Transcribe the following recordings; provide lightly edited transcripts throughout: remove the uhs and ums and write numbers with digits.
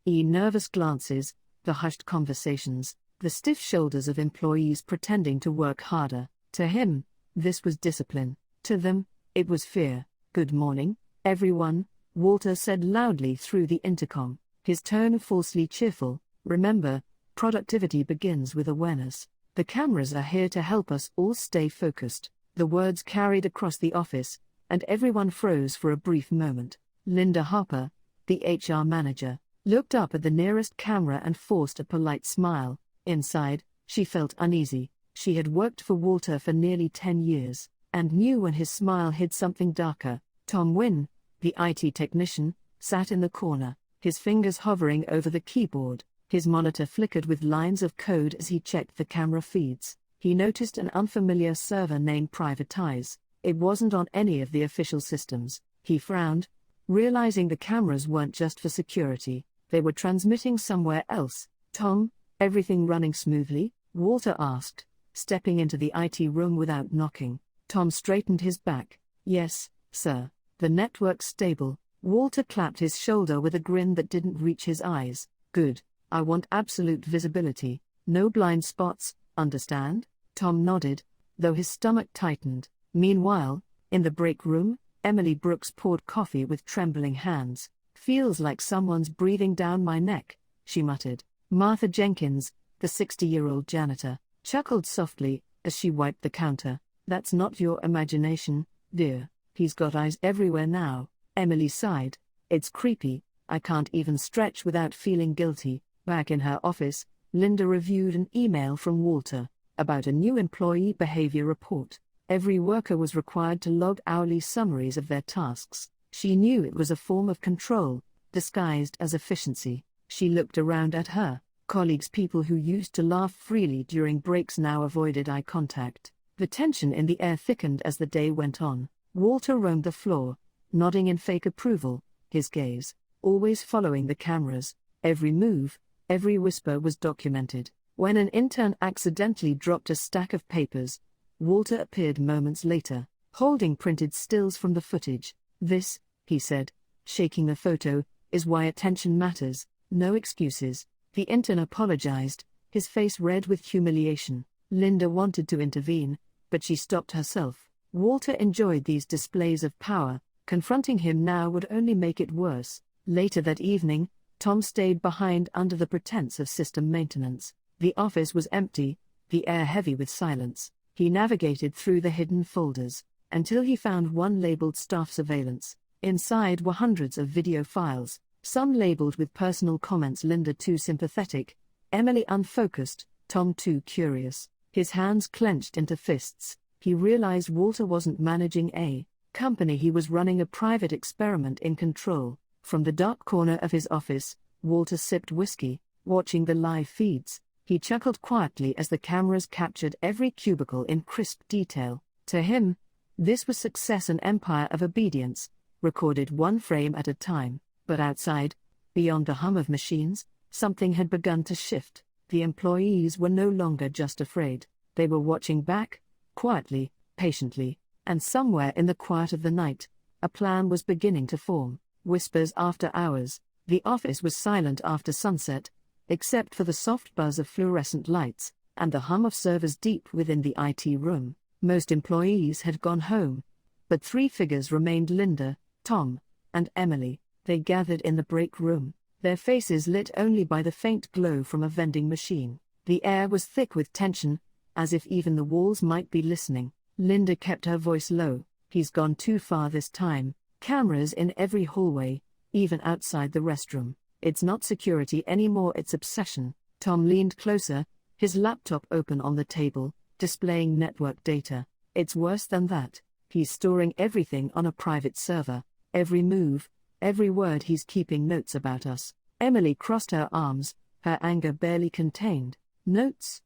Nervous glances, the hushed conversations, the stiff shoulders of employees pretending to work harder. To him, this was discipline. To them, it was fear. "Good morning, everyone," Walter said loudly through the intercom, his tone falsely cheerful. "Remember, productivity begins with awareness. The cameras are here to help us all stay focused." The words carried across the office, and everyone froze for a brief moment. Linda Harper, the HR manager, looked up at the nearest camera and forced a polite smile. Inside, she felt uneasy. She had worked for Walter for nearly 10 years, and knew when his smile hid something darker. Tom Wynn, the IT technician, sat in the corner, his fingers hovering over the keyboard. His monitor flickered with lines of code as he checked the camera feeds. He noticed an unfamiliar server named Privatize. It wasn't on any of the official systems. He frowned, realizing the cameras weren't just for security, they were transmitting somewhere else. "Tom, everything running smoothly?" Walter asked, stepping into the IT room without knocking. Tom straightened his back. "Yes, sir. The network's stable." Walter clapped his shoulder with a grin that didn't reach his eyes. "Good. I want absolute visibility. No blind spots, understand?" Tom nodded, though his stomach tightened. Meanwhile, in the break room, Emily Brooks poured coffee with trembling hands. "Feels like someone's breathing down my neck," she muttered. Martha Jenkins, the 60-year-old janitor, chuckled softly as she wiped the counter. "That's not your imagination, dear. He's got eyes everywhere now." Emily sighed. "It's creepy. I can't even stretch without feeling guilty." Back in her office, Linda reviewed an email from Walter about a new employee behavior report. Every worker was required to log hourly summaries of their tasks. She knew it was a form of control, disguised as efficiency. She looked around at her colleagues. People who used to laugh freely during breaks now avoided eye contact. The tension in the air thickened as the day went on. Walter roamed the floor, nodding in fake approval, his gaze always following the cameras. Every move, every whisper was documented. When an intern accidentally dropped a stack of papers, Walter appeared moments later, holding printed stills from the footage. "This," he said, shaking the photo, "is why attention matters. No excuses." The intern apologized, his face red with humiliation. Linda wanted to intervene, but she stopped herself. Walter enjoyed these displays of power. Confronting him now would only make it worse. Later that evening, Tom stayed behind under the pretense of system maintenance. The office was empty, the air heavy with silence. He navigated through the hidden folders, until he found one labeled Staff Surveillance. Inside were hundreds of video files, some labeled with personal comments. Linda too sympathetic, Emily unfocused, Tom too curious. His hands clenched into fists. He realized Walter wasn't managing a company, he was running a private experiment in control. From the dark corner of his office, Walter sipped whiskey, watching the live feeds. He chuckled quietly as the cameras captured every cubicle in crisp detail. To him, this was success, an empire of obedience, recorded one frame at a time. But outside, beyond the hum of machines, something had begun to shift. The employees were no longer just afraid. They were watching back, quietly, patiently, and somewhere in the quiet of the night, a plan was beginning to form. Whispers after hours. The office was silent after sunset, except for the soft buzz of fluorescent lights, and the hum of servers deep within the IT room. Most employees had gone home, but three figures remained: Linda, Tom, and Emily. They gathered in the break room, their faces lit only by the faint glow from a vending machine. The air was thick with tension, as if even the walls might be listening. Linda kept her voice low. "He's gone too far this time. Cameras in every hallway, even outside the restroom. It's not security anymore, it's obsession." Tom leaned closer, his laptop open on the table, displaying network data. "It's worse than that. He's storing everything on a private server. Every move, every word. He's keeping notes about us." Emily crossed her arms, her anger barely contained. "Notes?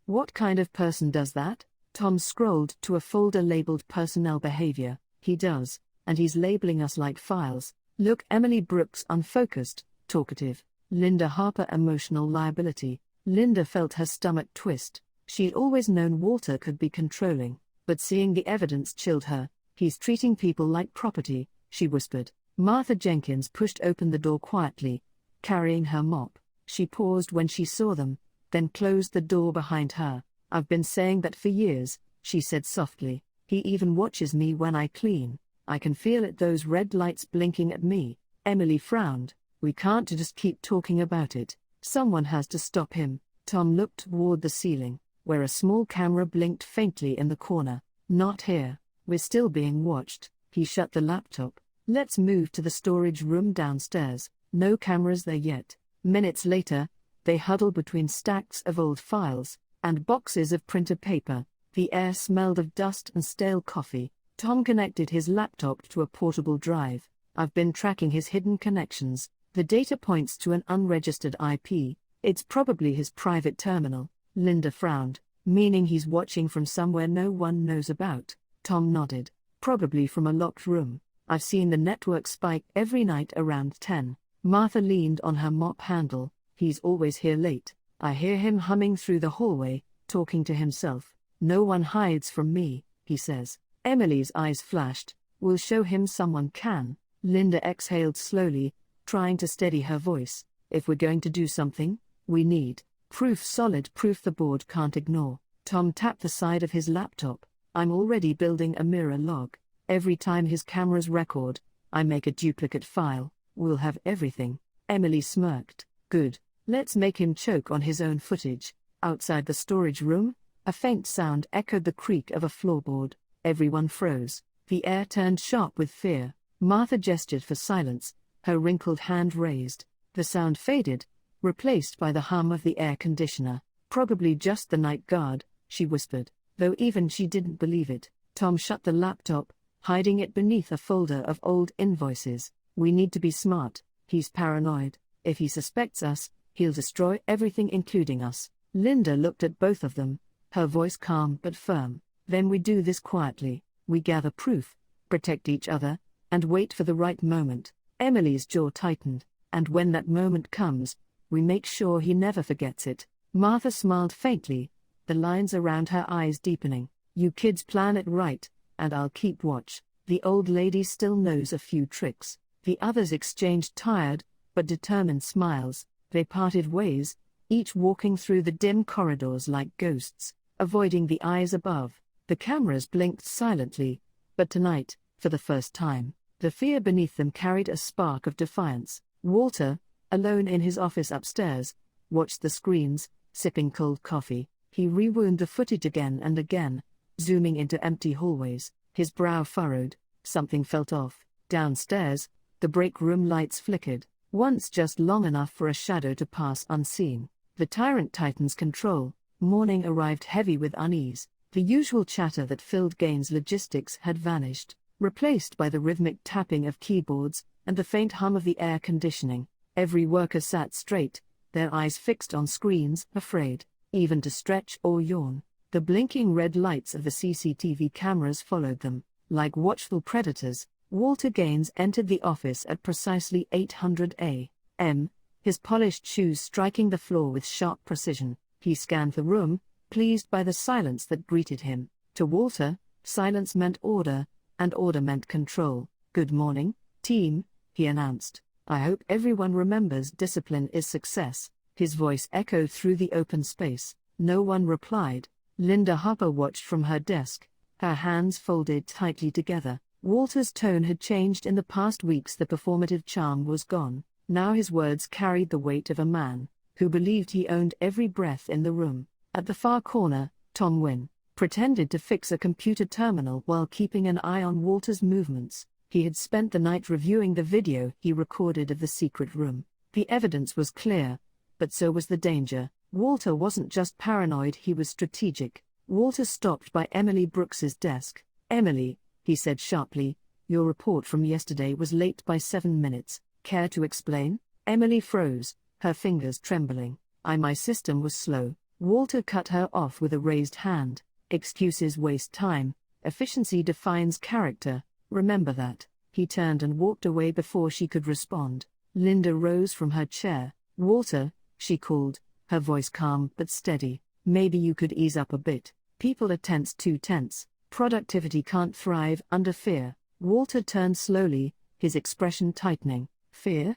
What kind of person does that?" Tom scrolled to a folder labeled Personnel Behavior. "He does, and he's labeling us like files. Look." Emily Brooks unfocused, talkative. Linda Harper emotional liability. Linda felt her stomach twist. She'd always known Walter could be controlling, but seeing the evidence chilled her. "He's treating people like property," she whispered. Martha Jenkins pushed open the door quietly, carrying her mop. She paused when she saw them, then closed the door behind her. "I've been saying that for years," she said softly. "He even watches me when I clean. I can feel it, those red lights blinking at me." Emily frowned. "We can't just keep talking about it. Someone has to stop him." Tom looked toward the ceiling, where a small camera blinked faintly in the corner. "Not here. We're still being watched." He shut the laptop. "Let's move to the storage room downstairs. No cameras there yet." Minutes later, they huddled between stacks of old files and boxes of printer paper. The air smelled of dust and stale coffee. Tom connected his laptop to a portable drive. "I've been tracking his hidden connections. The data points to an unregistered IP. It's probably his private terminal." Linda frowned. "Meaning he's watching from somewhere no one knows about?" Tom nodded. "Probably from a locked room. I've seen the network spike every night around 10. Martha leaned on her mop handle. "He's always here late. I hear him humming through the hallway, talking to himself. 'No one hides from me,' he says." Emily's eyes flashed. "We'll show him someone can." Linda exhaled slowly, trying to steady her voice. "If we're going to do something, we need proof, solid proof the board can't ignore." Tom tapped the side of his laptop. "I'm already building a mirror log. Every time his cameras record, I make a duplicate file. We'll have everything." Emily smirked. "Good. Let's make him choke on his own footage." Outside the storage room, a faint sound echoed the creak of a floorboard. Everyone froze. The air turned sharp with fear. Martha gestured for silence, her wrinkled hand raised. The sound faded, replaced by the hum of the air conditioner. "Probably just the night guard," she whispered, though even she didn't believe it. Tom shut the laptop, hiding it beneath a folder of old invoices. "We need to be smart. He's paranoid. If he suspects us, he'll destroy everything including us." Linda looked at both of them, her voice calm but firm. "Then we do this quietly. We gather proof, protect each other, and wait for the right moment." Emily's jaw tightened. "And when that moment comes, we make sure he never forgets it." Martha smiled faintly, the lines around her eyes deepening. "You kids plan it right, and I'll keep watch." The old lady still knows a few tricks. The others exchanged tired, but determined smiles. They parted ways, each walking through the dim corridors like ghosts, avoiding the eyes above. The cameras blinked silently, but tonight, for the first time, the fear beneath them carried a spark of defiance. Walter, alone in his office upstairs, watched the screens, sipping cold coffee. He rewound the footage again and again, zooming into empty hallways. His brow furrowed. Something felt off. Downstairs, the break room lights flickered, once just long enough for a shadow to pass unseen. The tyrant tightens control. Morning arrived heavy with unease. The usual chatter that filled Gaines' logistics had vanished, replaced by the rhythmic tapping of keyboards and the faint hum of the air conditioning. Every worker sat straight, their eyes fixed on screens, afraid even to stretch or yawn. The blinking red lights of the CCTV cameras followed them, like watchful predators. Walter Gaines entered the office at precisely 800 a.m., his polished shoes striking the floor with sharp precision. He scanned the room, pleased by the silence that greeted him. To Walter, silence meant order, and order meant control. "Good morning, team," he announced. "I hope everyone remembers discipline is success." His voice echoed through the open space. No one replied. Linda Harper watched from her desk, her hands folded tightly together. Walter's tone had changed in the past weeks. The performative charm was gone. Now his words carried the weight of a man who believed he owned every breath in the room. At the far corner, Tom Wynne pretended to fix a computer terminal while keeping an eye on Walter's movements. He had spent the night reviewing the video he recorded of the secret room. The evidence was clear, but so was the danger. Walter wasn't just paranoid, he was strategic. Walter stopped by Emily Brooks's desk. "Emily," he said sharply, "your report from yesterday was late by 7 minutes. Care to explain?" Emily froze, her fingers trembling. My system was slow." Walter cut her off with a raised hand. "Excuses waste time. Efficiency defines character. Remember that." He turned and walked away before she could respond. Linda rose from her chair. "Walter," she called, her voice calm but steady, "maybe you could ease up a bit. People are too tense. Productivity can't thrive under fear." Walter turned slowly, his expression tightening. "Fear?"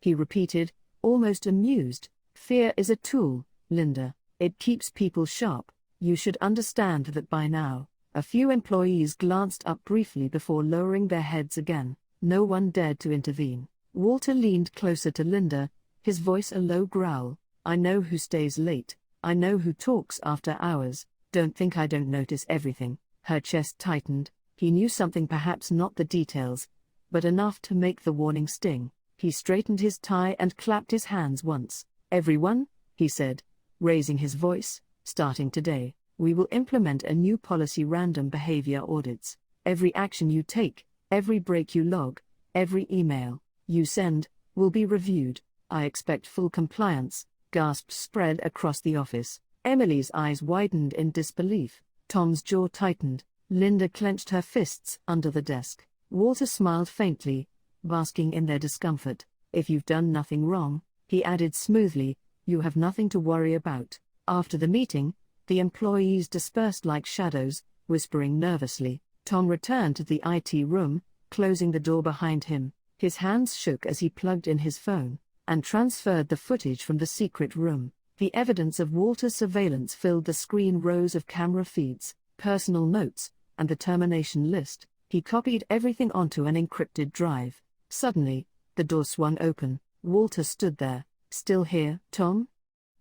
he repeated, almost amused. Fear is a tool, Linda. It keeps people sharp. You should understand that by now. A few employees glanced up briefly before lowering their heads again. No one dared to intervene. Walter leaned closer to Linda, his voice a low growl. I know who stays late. I know who talks after hours. Don't think I don't notice everything. Her chest tightened. He knew something, perhaps not the details, but enough to make the warning sting. He straightened his tie and clapped his hands once. Everyone, he said, raising his voice, starting today, we will implement a new policy: random behavior audits. Every action you take, every break you log, every email you send, will be reviewed. I expect full compliance. Gasps spread across the office. Emily's eyes widened in disbelief. Tom's jaw tightened. Linda clenched her fists under the desk. Walter smiled faintly, basking in their discomfort. If you've done nothing wrong, he added smoothly, you have nothing to worry about. After the meeting, the employees dispersed like shadows, whispering nervously. Tom returned to the IT room, closing the door behind him. His hands shook as he plugged in his phone and transferred the footage from the secret room. The evidence of Walter's surveillance filled the screen. Rows of camera feeds, personal notes, and the termination list. He copied everything onto an encrypted drive. Suddenly, the door swung open. Walter stood there. Still here, Tom?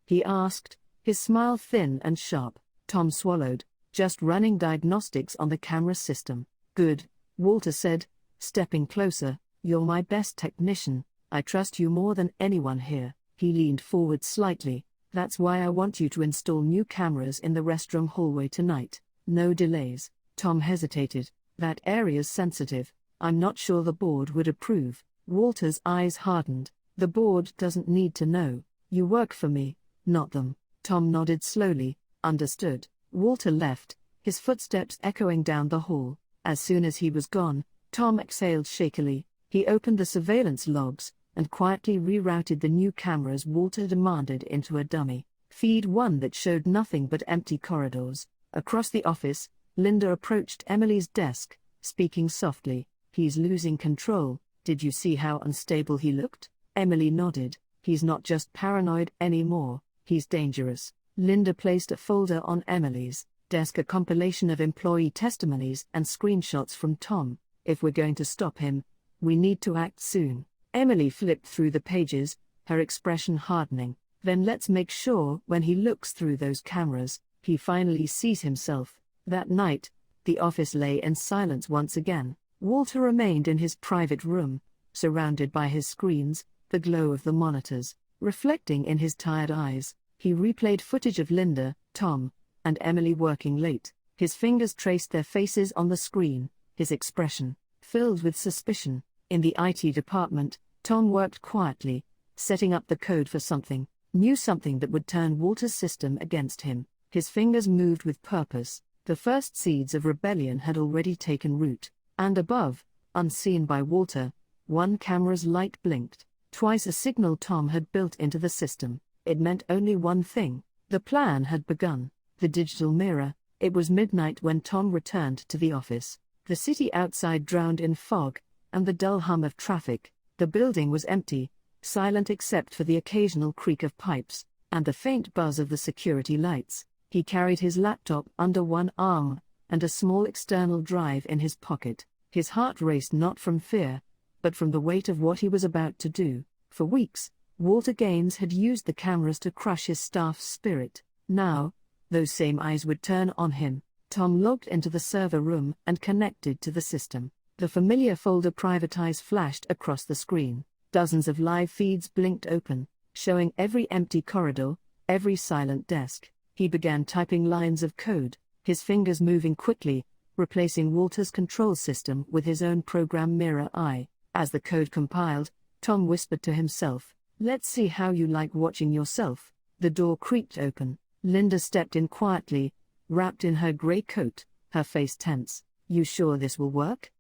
He asked, his smile thin and sharp. Tom swallowed. Just running diagnostics on the camera system. Good, Walter said, stepping closer. You're my best technician. I trust you more than anyone here. He leaned forward slightly. That's why I want you to install new cameras in the restroom hallway tonight. No delays. Tom hesitated. That area's sensitive. I'm not sure the board would approve. Walter's eyes hardened. The board doesn't need to know. You work for me, not them. Tom nodded slowly. Understood. Walter left, his footsteps echoing down the hall. As soon as he was gone, Tom exhaled shakily. He opened the surveillance logs and quietly rerouted the new cameras Walter demanded into a dummy feed, one that showed nothing but empty corridors. Across the office, Linda approached Emily's desk, speaking softly. He's losing control. Did you see how unstable he looked? Emily nodded. He's not just paranoid anymore, he's dangerous. Linda placed a folder on Emily's desk, a compilation of employee testimonies and screenshots from Tom. If we're going to stop him, we need to act soon. Emily flipped through the pages, her expression hardening. Then let's make sure when he looks through those cameras, he finally sees himself. That night, the office lay in silence once again. Walter remained in his private room, surrounded by his screens, the glow of the monitors reflecting in his tired eyes. He replayed footage of Linda, Tom, and Emily working late. His fingers traced their faces on the screen, his expression filled with suspicion. In the IT department, Tom worked quietly, setting up the code for something, knew something that would turn Walter's system against him. His fingers moved with purpose. The first seeds of rebellion had already taken root. And above, unseen by Walter, one camera's light blinked. Twice a signal Tom had built into the system. It meant only one thing. The plan had begun. The digital mirror. It was midnight when Tom returned to the office. The city outside drowned in fog and the dull hum of traffic. The building was empty, silent except for the occasional creak of pipes and the faint buzz of the security lights. He carried his laptop under one arm and a small external drive in his pocket. His heart raced not from fear, but from the weight of what he was about to do. For weeks, Walter Gaines had used the cameras to crush his staff's spirit. Now, those same eyes would turn on him. Tom logged into the server room and connected to the system. The familiar folder Privatize flashed across the screen. Dozens of live feeds blinked open, showing every empty corridor, every silent desk. He began typing lines of code, his fingers moving quickly, replacing Walter's control system with his own program Mirror Eye. As the code compiled, Tom whispered to himself, "Let's see how you like watching yourself." The door creaked open. Linda stepped in quietly, wrapped in her gray coat, her face tense. "You sure this will work?"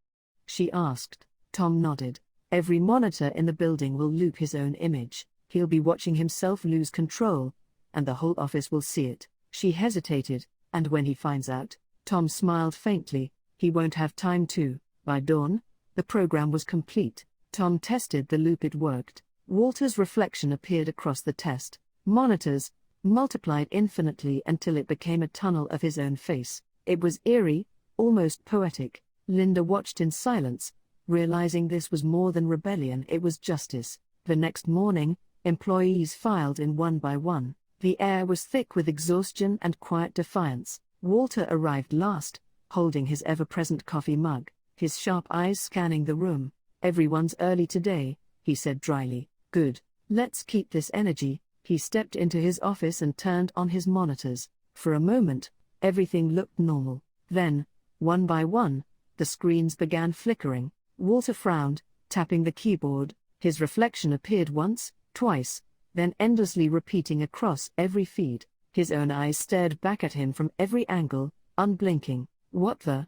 she asked. Tom nodded. "Every monitor in the building will loop his own image. He'll be watching himself lose control, and the whole office will see it." She hesitated. "And when he finds out?" Tom smiled faintly. "He won't have time to." By dawn, the program was complete. Tom tested the loop. It worked. Walter's reflection appeared across the test monitors, multiplied infinitely until it became a tunnel of his own face. It was eerie, almost poetic. Linda watched in silence, realizing this was more than rebellion, it was justice. The next morning, employees filed in one by one. The air was thick with exhaustion and quiet defiance. Walter arrived last, holding his ever-present coffee mug, his sharp eyes scanning the room. "Everyone's early today," he said dryly. "Good. Let's keep this energy." He stepped into his office and turned on his monitors. For a moment, everything looked normal. Then, one by one, the screens began flickering. Walter frowned, tapping the keyboard. His reflection appeared once, twice, then endlessly repeating across every feed. His own eyes stared back at him from every angle, unblinking. "What the?"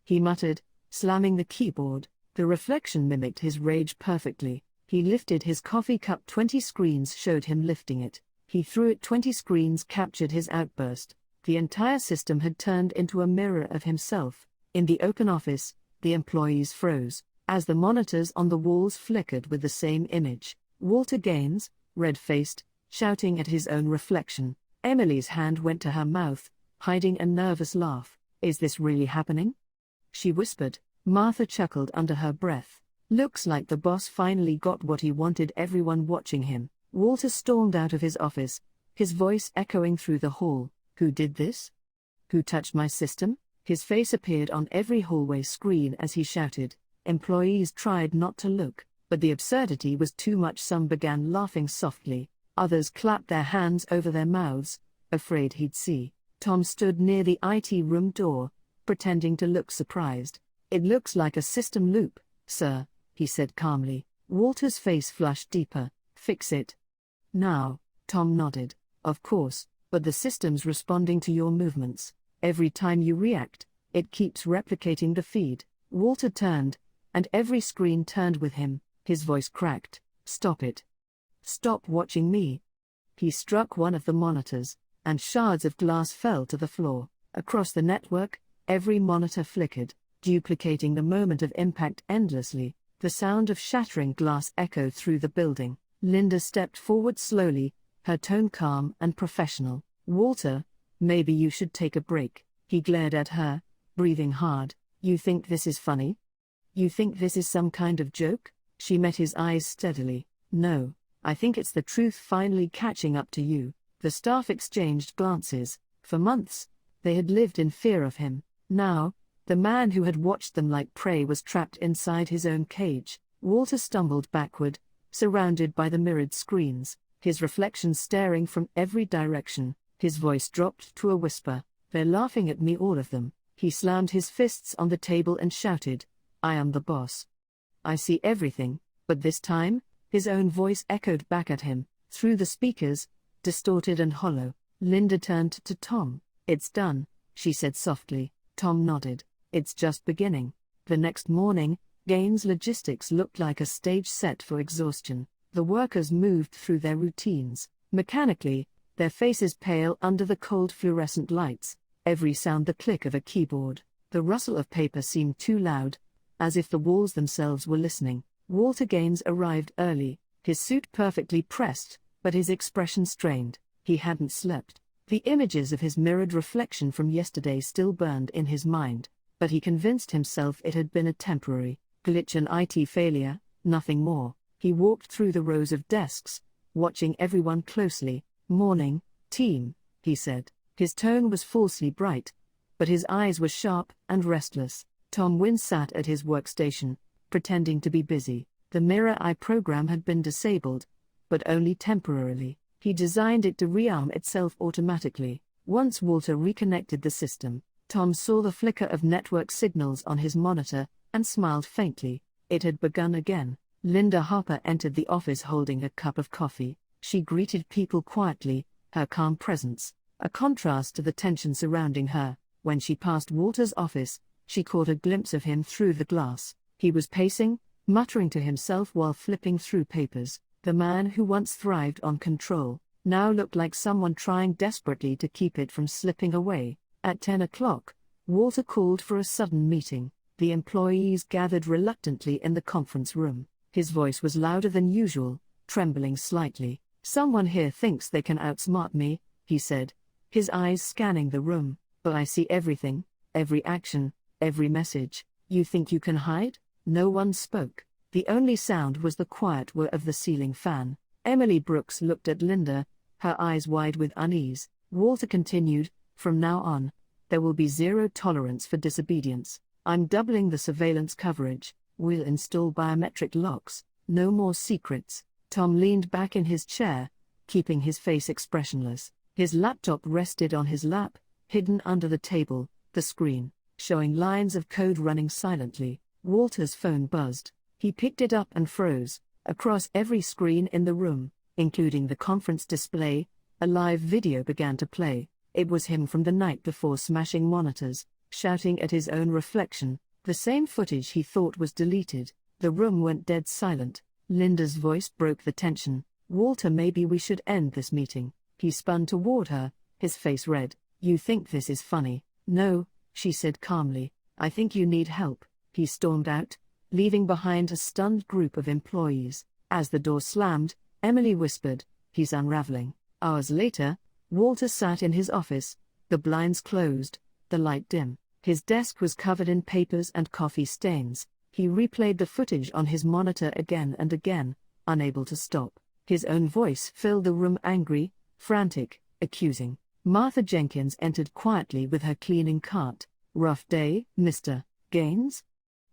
he muttered, slamming the keyboard. The reflection mimicked his rage perfectly. He lifted his coffee cup. 20 screens showed him lifting it. He threw it. 20 screens captured his outburst. The entire system had turned into a mirror of himself. In the open office, the employees froze, as the monitors on the walls flickered with the same image. Walter Gaines, red-faced, shouting at his own reflection. Emily's hand went to her mouth, hiding a nervous laugh. "Is this really happening?" she whispered. Martha chuckled under her breath. "Looks like the boss finally got what he wanted." Everyone watching him. Walter stormed out of his office, his voice echoing through the hall. "Who did this? Who touched my system?" His face appeared on every hallway screen as he shouted. Employees tried not to look, but the absurdity was too much. Some began laughing softly, others clapped their hands over their mouths, afraid he'd see. Tom stood near the IT room door, pretending to look surprised. "It looks like a system loop, sir," he said calmly. Walter's face flushed deeper. "Fix it now." Tom nodded. "Of course, but the system's responding to your movements. Every time you react, it keeps replicating the feed." Walter turned, and every screen turned with him. His voice cracked. "Stop it. Stop watching me." He struck one of the monitors, and shards of glass fell to the floor. Across the network, every monitor flickered, duplicating the moment of impact endlessly. The sound of shattering glass echoed through the building. Linda stepped forward slowly, her tone calm and professional. "Walter, maybe you should take a break." He glared at her, breathing hard. "You think this is funny? You think this is some kind of joke?" She met his eyes steadily. "No, I think it's the truth finally catching up to you." The staff exchanged glances. For months, they had lived in fear of him. Now, the man who had watched them like prey was trapped inside his own cage. Walter stumbled backward, surrounded by the mirrored screens, his reflection staring from every direction. His voice dropped to a whisper. "They're laughing at me, all of them." He slammed his fists on the table and shouted, "I am the boss. I see everything." But this time, his own voice echoed back at him, through the speakers, distorted and hollow. Linda turned to Tom. "It's done," she said softly. Tom nodded. "It's just beginning." The next morning, Gaines Logistics looked like a stage set for exhaustion. The workers moved through their routines, mechanically, their faces pale under the cold fluorescent lights. Every sound, the click of a keyboard, the rustle of paper seemed too loud, as if the walls themselves were listening. Walter Gaines arrived early, his suit perfectly pressed, but his expression strained. He hadn't slept. The images of his mirrored reflection from yesterday still burned in his mind, but he convinced himself it had been a temporary glitch, an IT failure, nothing more. He walked through the rows of desks, watching everyone closely. "Morning, team," he said. His tone was falsely bright, but his eyes were sharp and restless. Tom Wynne sat at his workstation, pretending to be busy. The Mirror Eye program had been disabled, but only temporarily. He designed it to rearm itself automatically. Once Walter reconnected the system, Tom saw the flicker of network signals on his monitor, and smiled faintly. It had begun again. Linda Harper entered the office holding a cup of coffee. She greeted people quietly, her calm presence a contrast to the tension surrounding her. When she passed Walter's office, she caught a glimpse of him through the glass. He was pacing, muttering to himself while flipping through papers. The man who once thrived on control, now looked like someone trying desperately to keep it from slipping away. At 10 o'clock, Walter called for a sudden meeting. The employees gathered reluctantly in the conference room. His voice was louder than usual, trembling slightly. "Someone here thinks they can outsmart me," he said, his eyes scanning the room. "But I see everything, every action, every message. You think you can hide?" No one spoke. The only sound was the quiet whir of the ceiling fan. Emily Brooks looked at Linda, her eyes wide with unease. Walter continued, "From now on, there will be zero tolerance for disobedience. I'm doubling the surveillance coverage. We'll install biometric locks. No more secrets." Tom leaned back in his chair, keeping his face expressionless. His laptop rested on his lap, hidden under the table, the screen showing lines of code running silently. Walter's phone buzzed. He picked it up and froze. Across every screen in the room, including the conference display, a live video began to play. It was him from the night before smashing monitors, shouting at his own reflection, the same footage he thought was deleted. The room went dead silent. Linda's voice broke the tension. "Walter, maybe we should end this meeting." He spun toward her, his face red. "You think this is funny?" "No," she said calmly. "I think you need help." He stormed out, leaving behind a stunned group of employees. As the door slammed, Emily whispered, "He's unraveling." Hours later, Walter sat in his office, the blinds closed, the light dim. His desk was covered in papers and coffee stains. He replayed the footage on his monitor again and again, unable to stop. His own voice filled the room, angry, frantic, accusing. Martha Jenkins entered quietly with her cleaning cart. "Rough day, Mr. Gaines?"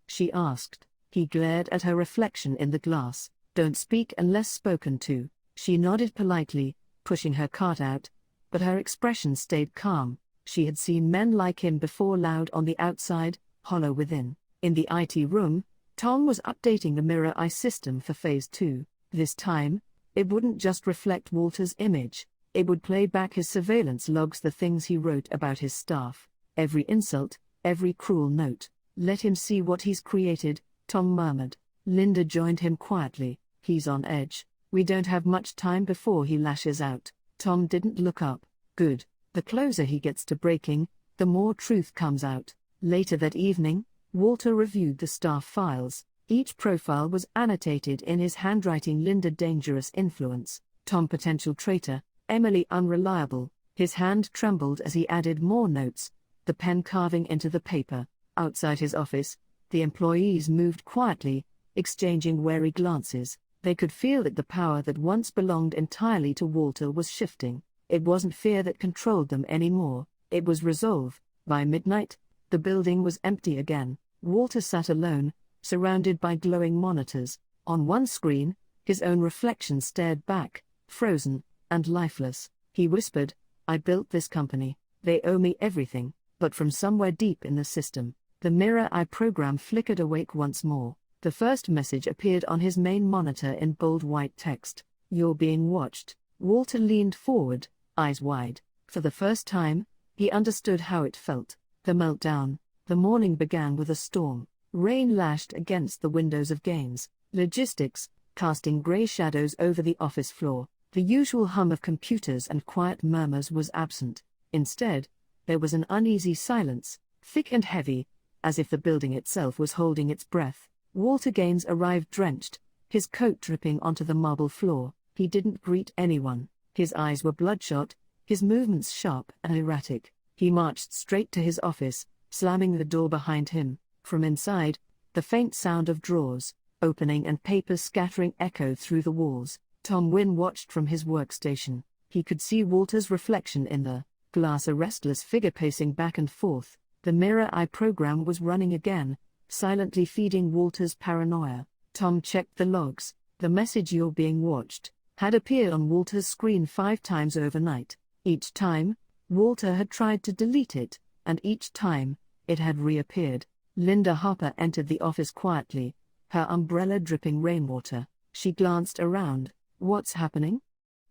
she asked. He glared at her reflection in the glass. "Don't speak unless spoken to." She nodded politely, pushing her cart out, but her expression stayed calm. She had seen men like him before, loud on the outside, hollow within. In the IT room, Tom was updating the Mirror Eye system for Phase 2. This time, it wouldn't just reflect Walter's image. It would play back his surveillance logs, the things he wrote about his staff. Every insult, every cruel note. "Let him see what he's created," Tom murmured. Linda joined him quietly. "He's on edge. We don't have much time before he lashes out." Tom didn't look up. "Good. The closer he gets to breaking, the more truth comes out." Later that evening, Walter reviewed the staff files. Each profile was annotated in his handwriting. Linda, dangerous influence. Tom, potential traitor. Emily, unreliable. His hand trembled as he added more notes, the pen carving into the paper. Outside his office, the employees moved quietly, exchanging wary glances. They could feel that the power that once belonged entirely to Walter was shifting. It wasn't fear that controlled them anymore, it was resolve. By midnight, the building was empty again. Walter sat alone, surrounded by glowing monitors. On one screen, his own reflection stared back, frozen and lifeless. He whispered, "I built this company. They owe me everything." But from somewhere deep in the system, the Mirror Eye program flickered awake once more. The first message appeared on his main monitor in bold white text. "You're being watched." Walter leaned forward, eyes wide. For the first time, he understood how it felt. The meltdown. The morning began with a storm. Rain lashed against the windows of Gaines Logistics, casting gray shadows over the office floor. The usual hum of computers and quiet murmurs was absent. Instead, there was an uneasy silence, thick and heavy, as if the building itself was holding its breath. Walter Gaines arrived drenched, his coat dripping onto the marble floor. He didn't greet anyone. His eyes were bloodshot, his movements sharp and erratic. He marched straight to his office, slamming the door behind him. From inside, the faint sound of drawers opening and papers scattering echoed through the walls. Tom Wynne watched from his workstation. He could see Walter's reflection in the glass, a restless figure pacing back and forth. The Mirror Eye program was running again, silently feeding Walter's paranoia. Tom checked the logs. The message, "You're being watched," had appeared on Walter's screen 5 times overnight. Each time, Walter had tried to delete it, and each time, it had reappeared. Linda Harper entered the office quietly, her umbrella dripping rainwater. She glanced around. "What's happening?"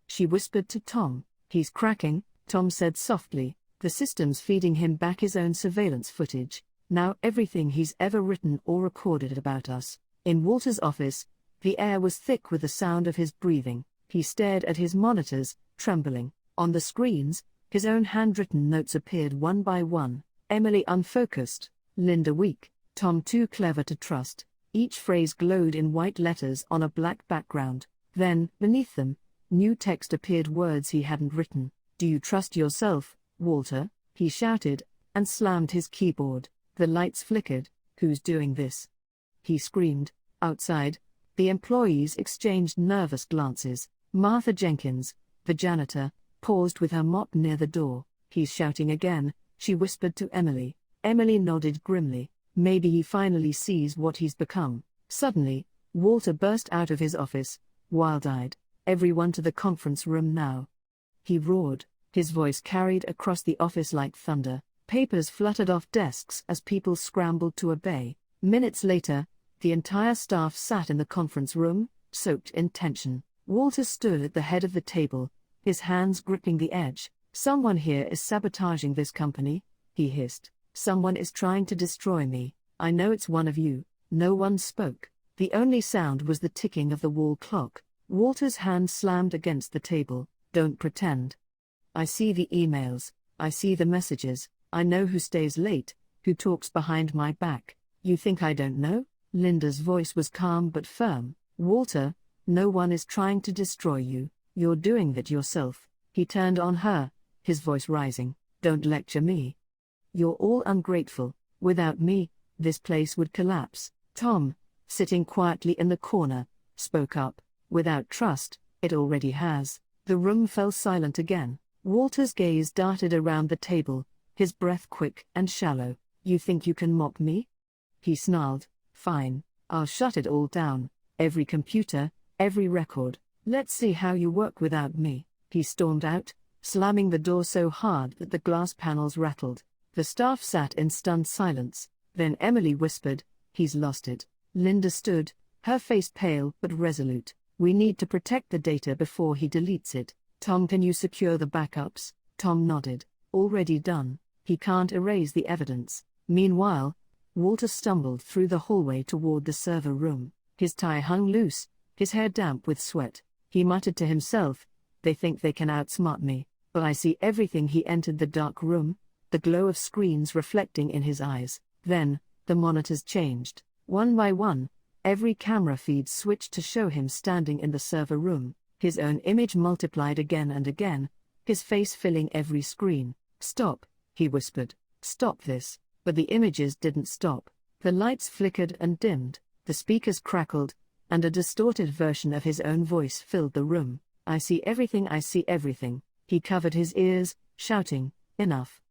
she whispered to Tom. "He's cracking," Tom said softly. "The system's feeding him back his own surveillance footage. Now everything he's ever written or recorded about us." In Walter's office, the air was thick with the sound of his breathing. He stared at his monitors, trembling. On the screens, his own handwritten notes appeared one by one. Emily unfocused, Linda weak, Tom too clever to trust. Each phrase glowed in white letters on a black background. Then, beneath them, new text appeared, words he hadn't written. "Do you trust yourself, Walter?" he shouted, and slammed his keyboard. The lights flickered. "Who's doing this?" he screamed. Outside, the employees exchanged nervous glances. Martha Jenkins, the janitor, paused with her mop near the door. "He's shouting again," she whispered to Emily. Emily nodded grimly. "Maybe he finally sees what he's become." Suddenly, Walter burst out of his office, wild-eyed. "Everyone to the conference room now," he roared. His voice carried across the office like thunder. Papers fluttered off desks as people scrambled to obey. Minutes later, the entire staff sat in the conference room, soaked in tension. Walter stood at the head of the table, his hands gripping the edge. "Someone here is sabotaging this company," he hissed. "Someone is trying to destroy me. I know it's one of you." No one spoke. The only sound was the ticking of the wall clock. Walter's hand slammed against the table. "Don't pretend. I see the emails. I see the messages. I know who stays late, who talks behind my back. You think I don't know?" Linda's voice was calm but firm. "Walter, no one is trying to destroy you. You're doing that yourself." He turned on her, his voice rising. "Don't lecture me. You're all ungrateful. Without me, this place would collapse." Tom, sitting quietly in the corner, spoke up. "Without trust, it already has." The room fell silent again. Walter's gaze darted around the table, his breath quick and shallow. "You think you can mock me?" he snarled. "Fine, I'll shut it all down. Every computer, every record. Let's see how you work without me." He stormed out, slamming the door so hard that the glass panels rattled. The staff sat in stunned silence. Then Emily whispered, "He's lost it." Linda stood, her face pale but resolute. "We need to protect the data before he deletes it." "Tom, can you secure the backups?" Tom nodded. "Already done. He can't erase the evidence." Meanwhile, Walter stumbled through the hallway toward the server room. His tie hung loose, his hair damp with sweat. He muttered to himself, "They think they can outsmart me, but I see everything." He entered the dark room, the glow of screens reflecting in his eyes. Then, the monitors changed. One by one, every camera feed switched to show him standing in the server room. His own image multiplied again and again, his face filling every screen. "Stop," he whispered. "Stop this." But the images didn't stop. The lights flickered and dimmed, the speakers crackled, and a distorted version of his own voice filled the room. "I see everything, I see everything." He covered his ears, shouting, "Enough."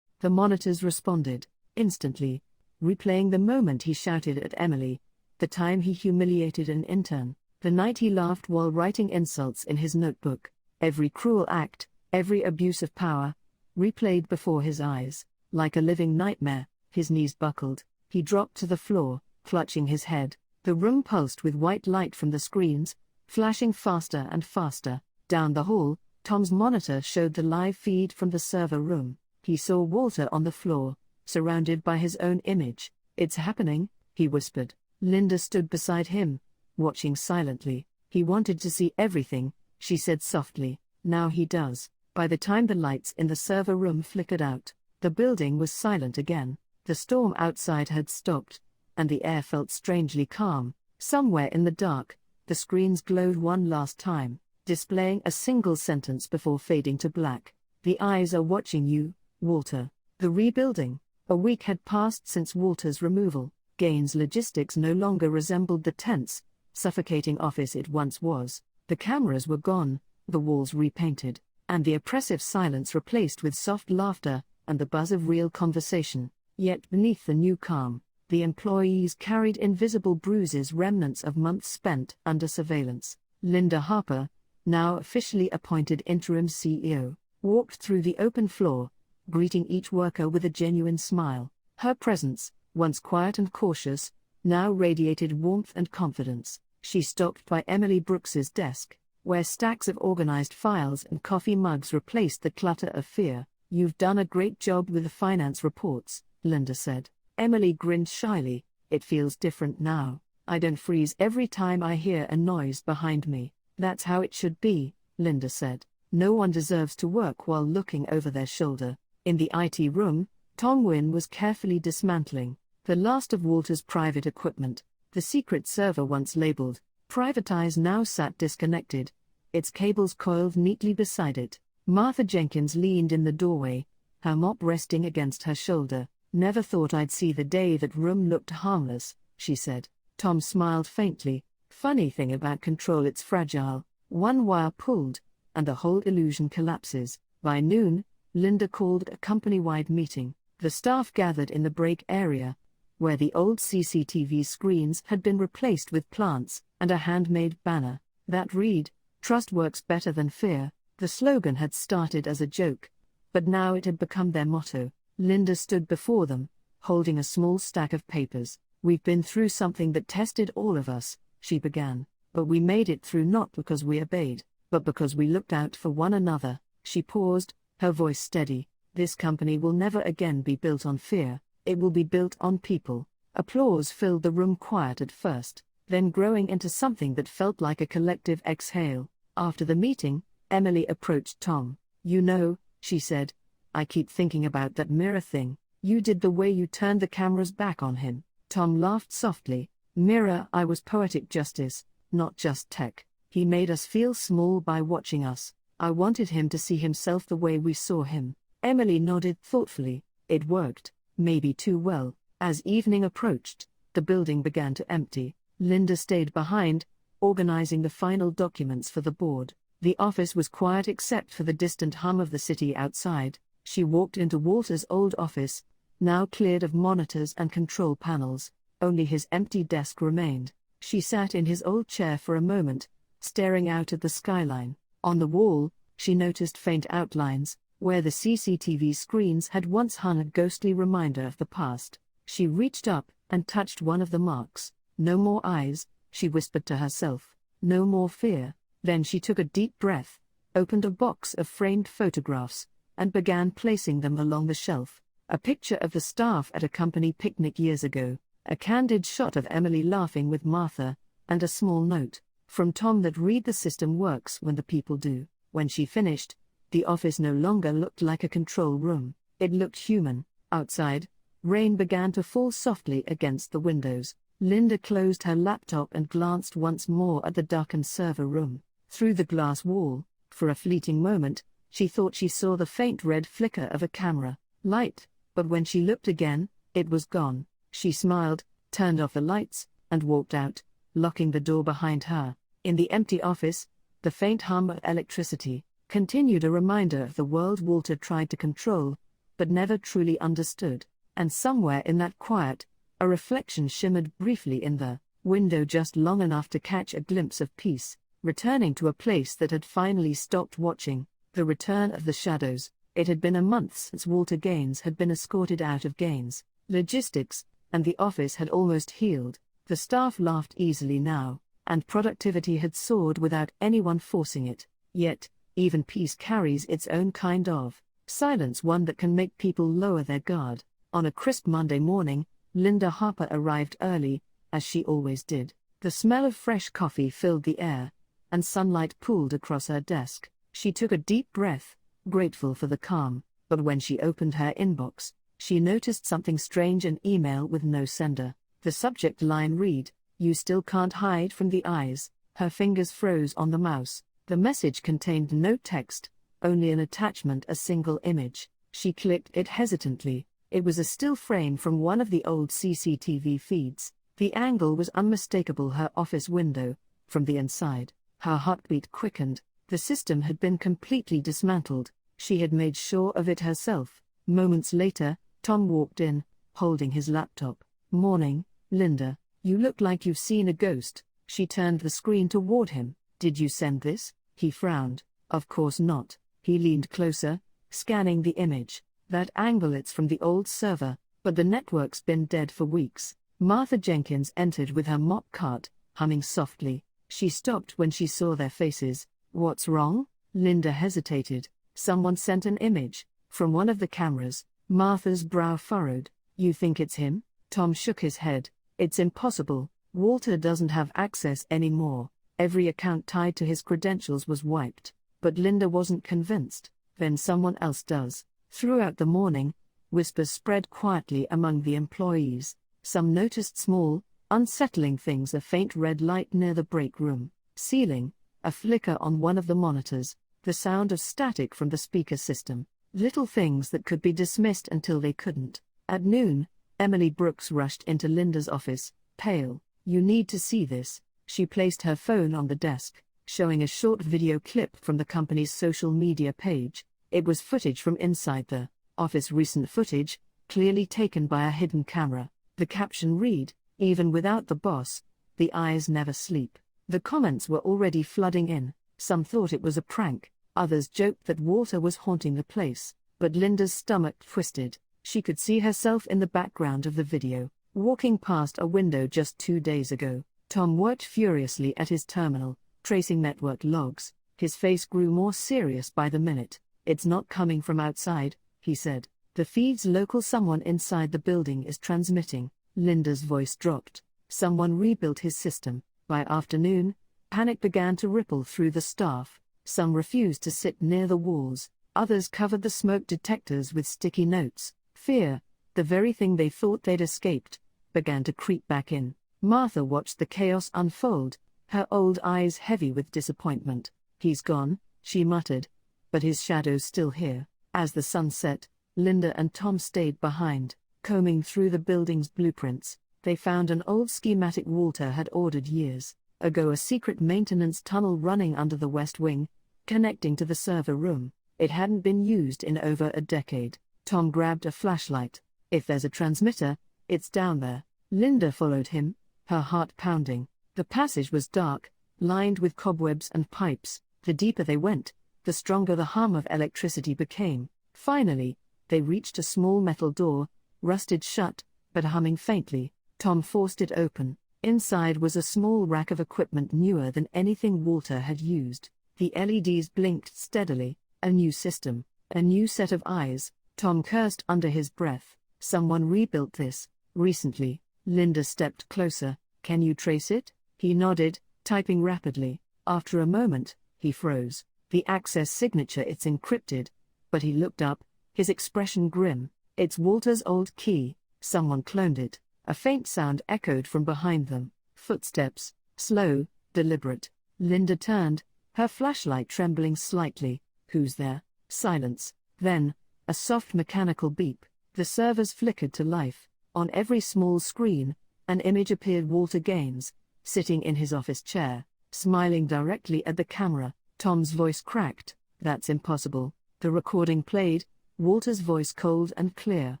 The monitors responded, instantly, replaying the moment he shouted at Emily, the time he humiliated an intern, the night he laughed while writing insults in his notebook. Every cruel act, every abuse of power, replayed before his eyes. Like a living nightmare, his knees buckled. He dropped to the floor, clutching his head. The room pulsed with white light from the screens, flashing faster and faster. Down the hall, Tom's monitor showed the live feed from the server room. He saw Walter on the floor, surrounded by his own image. "It's happening," he whispered. Linda stood beside him, watching silently. "He wanted to see everything," she said softly. "Now he does." By the time the lights in the server room flickered out, the building was silent again. The storm outside had stopped, and the air felt strangely calm. Somewhere in the dark, the screens glowed one last time, displaying a single sentence before fading to black. "The eyes are watching you, Walter." The rebuilding. A week had passed since Walter's removal. Gaines Logistics no longer resembled the tense, suffocating office it once was. The cameras were gone, the walls repainted, and the oppressive silence replaced with soft laughter and the buzz of real conversation. Yet beneath the new calm, the employees carried invisible bruises, remnants of months spent under surveillance. Linda Harper, now officially appointed interim CEO, walked through the open floor, greeting each worker with a genuine smile. Her presence, once quiet and cautious, now radiated warmth and confidence. She stopped by Emily Brooks's desk, where stacks of organized files and coffee mugs replaced the clutter of fear. "You've done a great job with the finance reports," Linda said. Emily grinned shyly. "It feels different now. I don't freeze every time I hear a noise behind me." "That's how it should be," Linda said. "No one deserves to work while looking over their shoulder." In the IT room, Tom Wynne was carefully dismantling the last of Walter's private equipment. The secret server once labeled, Private Eyes now sat disconnected, its cables coiled neatly beside it. Martha Jenkins leaned in the doorway, her mop resting against her shoulder. "Never thought I'd see the day that room looked harmless," she said. Tom smiled faintly. "Funny thing about control, it's fragile. One wire pulled, and the whole illusion collapses." By noon, Linda called a company-wide meeting. The staff gathered in the break area, where the old CCTV screens had been replaced with plants and a handmade banner that read, "Trust works better than fear." The slogan had started as a joke, but now it had become their motto. Linda stood before them, holding a small stack of papers. "We've been through something that tested all of us," she began, "but we made it through not because we obeyed, but because we looked out for one another." She paused, her voice steady. "This company will never again be built on fear, it will be built on people." Applause filled the room, quiet at first, then growing into something that felt like a collective exhale. After the meeting, Emily approached Tom. "You know," she said, "I keep thinking about that mirror thing you did, the way you turned the cameras back on him." Tom laughed softly. "Mirror, I was poetic justice, not just tech. He made us feel small by watching us. I wanted him to see himself the way we saw him." Emily nodded thoughtfully. It worked, maybe too well. As evening approached, the building began to empty. Linda stayed behind, organizing the final documents for the board. The office was quiet except for the distant hum of the city outside. She walked into Walter's old office, now cleared of monitors and control panels. Only his empty desk remained. She sat in his old chair for a moment, staring out at the skyline. On the wall, she noticed faint outlines, where the CCTV screens had once hung, a ghostly reminder of the past. She reached up and touched one of the marks. "No more eyes," she whispered to herself. "No more fear." Then she took a deep breath, opened a box of framed photographs, and began placing them along the shelf. A picture of the staff at a company picnic years ago, a candid shot of Emily laughing with Martha, and a small note from Tom that read, "The system works when the people do." When she finished, the office no longer looked like a control room. It looked human. Outside, rain began to fall softly against the windows. Linda closed her laptop and glanced once more at the darkened server room. Through the glass wall, for a fleeting moment, she thought she saw the faint red flicker of a camera light, but when she looked again, it was gone. She smiled, turned off the lights, and walked out, locking the door behind her. In the empty office, the faint hum of electricity continued, a reminder of the world Walter tried to control, but never truly understood. And somewhere in that quiet, a reflection shimmered briefly in the window, just long enough to catch a glimpse of peace, returning to a place that had finally stopped watching. The return of the shadows. It had been a month since Walter Gaines had been escorted out of Gaines Logistics, and the office had almost healed. The staff laughed easily now, and productivity had soared without anyone forcing it. Yet, even peace carries its own kind of silence, one that can make people lower their guard. On a crisp Monday morning, Linda Harper arrived early, as she always did. The smell of fresh coffee filled the air, and sunlight pooled across her desk. She took a deep breath, grateful for the calm, but when she opened her inbox, she noticed something strange: an email with no sender. The subject line read, "You still can't hide from the eyes." Her fingers froze on the mouse. The message contained no text, only an attachment, a single image. She clicked it hesitantly. It was a still frame from one of the old CCTV feeds. The angle was unmistakable, her office window, from the inside. Her heartbeat quickened. The system had been completely dismantled. She had made sure of it herself. Moments later, Tom walked in, holding his laptop. "Morning, Linda. You look like you've seen a ghost." She turned the screen toward him. "Did you send this?" He frowned. "Of course not." He leaned closer, scanning the image. "That angle, it's from the old server, but the network's been dead for weeks." Martha Jenkins entered with her mop cart, humming softly. She stopped when she saw their faces. "What's wrong?" Linda hesitated. "Someone sent an image from one of the cameras." Martha's brow furrowed. "You think it's him?" Tom shook his head. "It's impossible. Walter doesn't have access anymore. Every account tied to his credentials was wiped." But Linda wasn't convinced. "Then someone else does." Throughout the morning, whispers spread quietly among the employees. Some noticed small, Unsettling things: a faint red light near the break room ceiling, a flicker on one of the monitors, the sound of static from the speaker system. Little things that could be dismissed until they couldn't. At noon, Emily Brooks rushed into Linda's office, pale. "You need to see this." She placed her phone on the desk, showing a short video clip from the company's social media page. It was footage from inside the office, recent footage, clearly taken by a hidden camera. The caption read, "Even without the boss, the eyes never sleep." The comments were already flooding in. Some thought it was a prank, others joked that Walter was haunting the place. But Linda's stomach twisted. She could see herself in the background of the video, walking past a window just 2 days ago. Tom worked furiously at his terminal, tracing network logs. His face grew more serious by the minute. "It's not coming from outside," he said. "The feed's local. Someone inside the building is transmitting." Linda's voice dropped. Someone rebuilt his system. By afternoon, panic began to ripple through the staff. Some refused to sit near the walls, others covered the smoke detectors with sticky notes. Fear, the very thing they thought they'd escaped, began to creep back in. Martha watched the chaos unfold, her old eyes heavy with disappointment. "He's gone," she muttered, "but his shadow's still here." As the sun set, Linda and Tom stayed behind, combing through the building's blueprints. They found an old schematic Walter had ordered years ago, a secret maintenance tunnel running under the west wing, connecting to the server room. It hadn't been used in over a decade. Tom grabbed a flashlight. "If there's a transmitter, it's down there." Linda followed him, her heart pounding. The passage was dark, lined with cobwebs and pipes. The deeper they went, the stronger the hum of electricity became. Finally, they reached a small metal door, rusted shut, but humming faintly. Tom forced it open. Inside was a small rack of equipment newer than anything Walter had used. The LEDs blinked steadily. A new system, a new set of eyes. Tom cursed under his breath. "Someone rebuilt this recently." Linda stepped closer. "Can you trace it?" He nodded, typing rapidly. After a moment, he froze. "The access signature, it's encrypted." But he looked up, his expression grim. "It's Walter's old key. Someone cloned it." A faint sound echoed from behind them. Footsteps, slow, deliberate. Linda turned, her flashlight trembling slightly. "Who's there?" Silence. Then, a soft mechanical beep. The servers flickered to life. On every small screen, an image appeared. Walter Gaines, sitting in his office chair, smiling directly at the camera. Tom's voice cracked. "That's impossible." The recording played, Walter's voice cold and clear.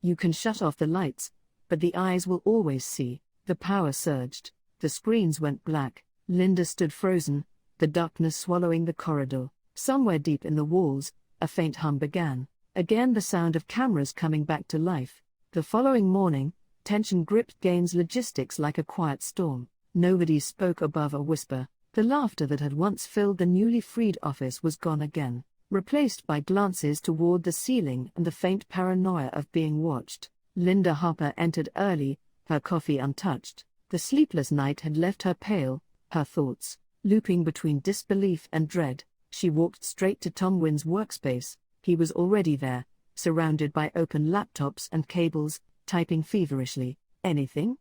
"You can shut off the lights, but the eyes will always see." The power surged. The screens went black. Linda stood frozen, the darkness swallowing the corridor. Somewhere deep in the walls, a faint hum began. Again the sound of cameras coming back to life. The following morning, tension gripped Gaines' logistics like a quiet storm. Nobody spoke above a whisper. The laughter that had once filled the newly freed office was gone again, replaced by glances toward the ceiling and the faint paranoia of being watched. Linda Harper entered early, her coffee untouched. The sleepless night had left her pale, her thoughts looping between disbelief and dread. She walked straight to Tom Wynn's workspace. He was already there, surrounded by open laptops and cables, typing feverishly. "Anything?"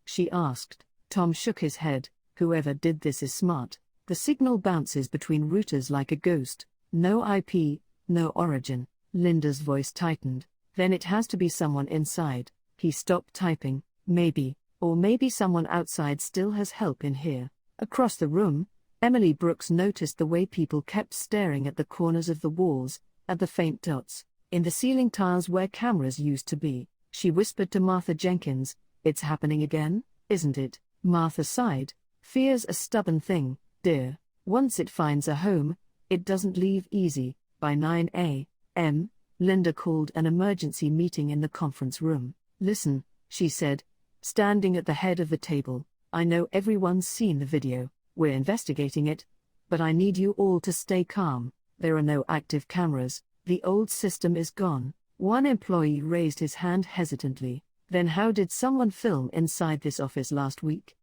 she asked. Tom shook his head. "Whoever did this is smart." The signal bounces between routers like a ghost. No IP, no origin. Linda's voice tightened. "Then it has to be someone inside." He stopped typing. "Maybe, or maybe someone outside still has help in here." Across the room, Emily Brooks noticed the way people kept staring at the corners of the walls, at the faint dots in the ceiling tiles where cameras used to be. She whispered to Martha Jenkins, "It's happening again, isn't it?" Martha sighed. "Fear's a stubborn thing, dear. Once it finds a home, it doesn't leave easy." By 9 a.m., Linda called an emergency meeting in the conference room. "Listen," she said, standing at the head of the table. "I know everyone's seen the video. We're investigating it. But I need you all to stay calm. There are no active cameras. The old system is gone." One employee raised his hand hesitantly. "Then how did someone film inside this office last week?"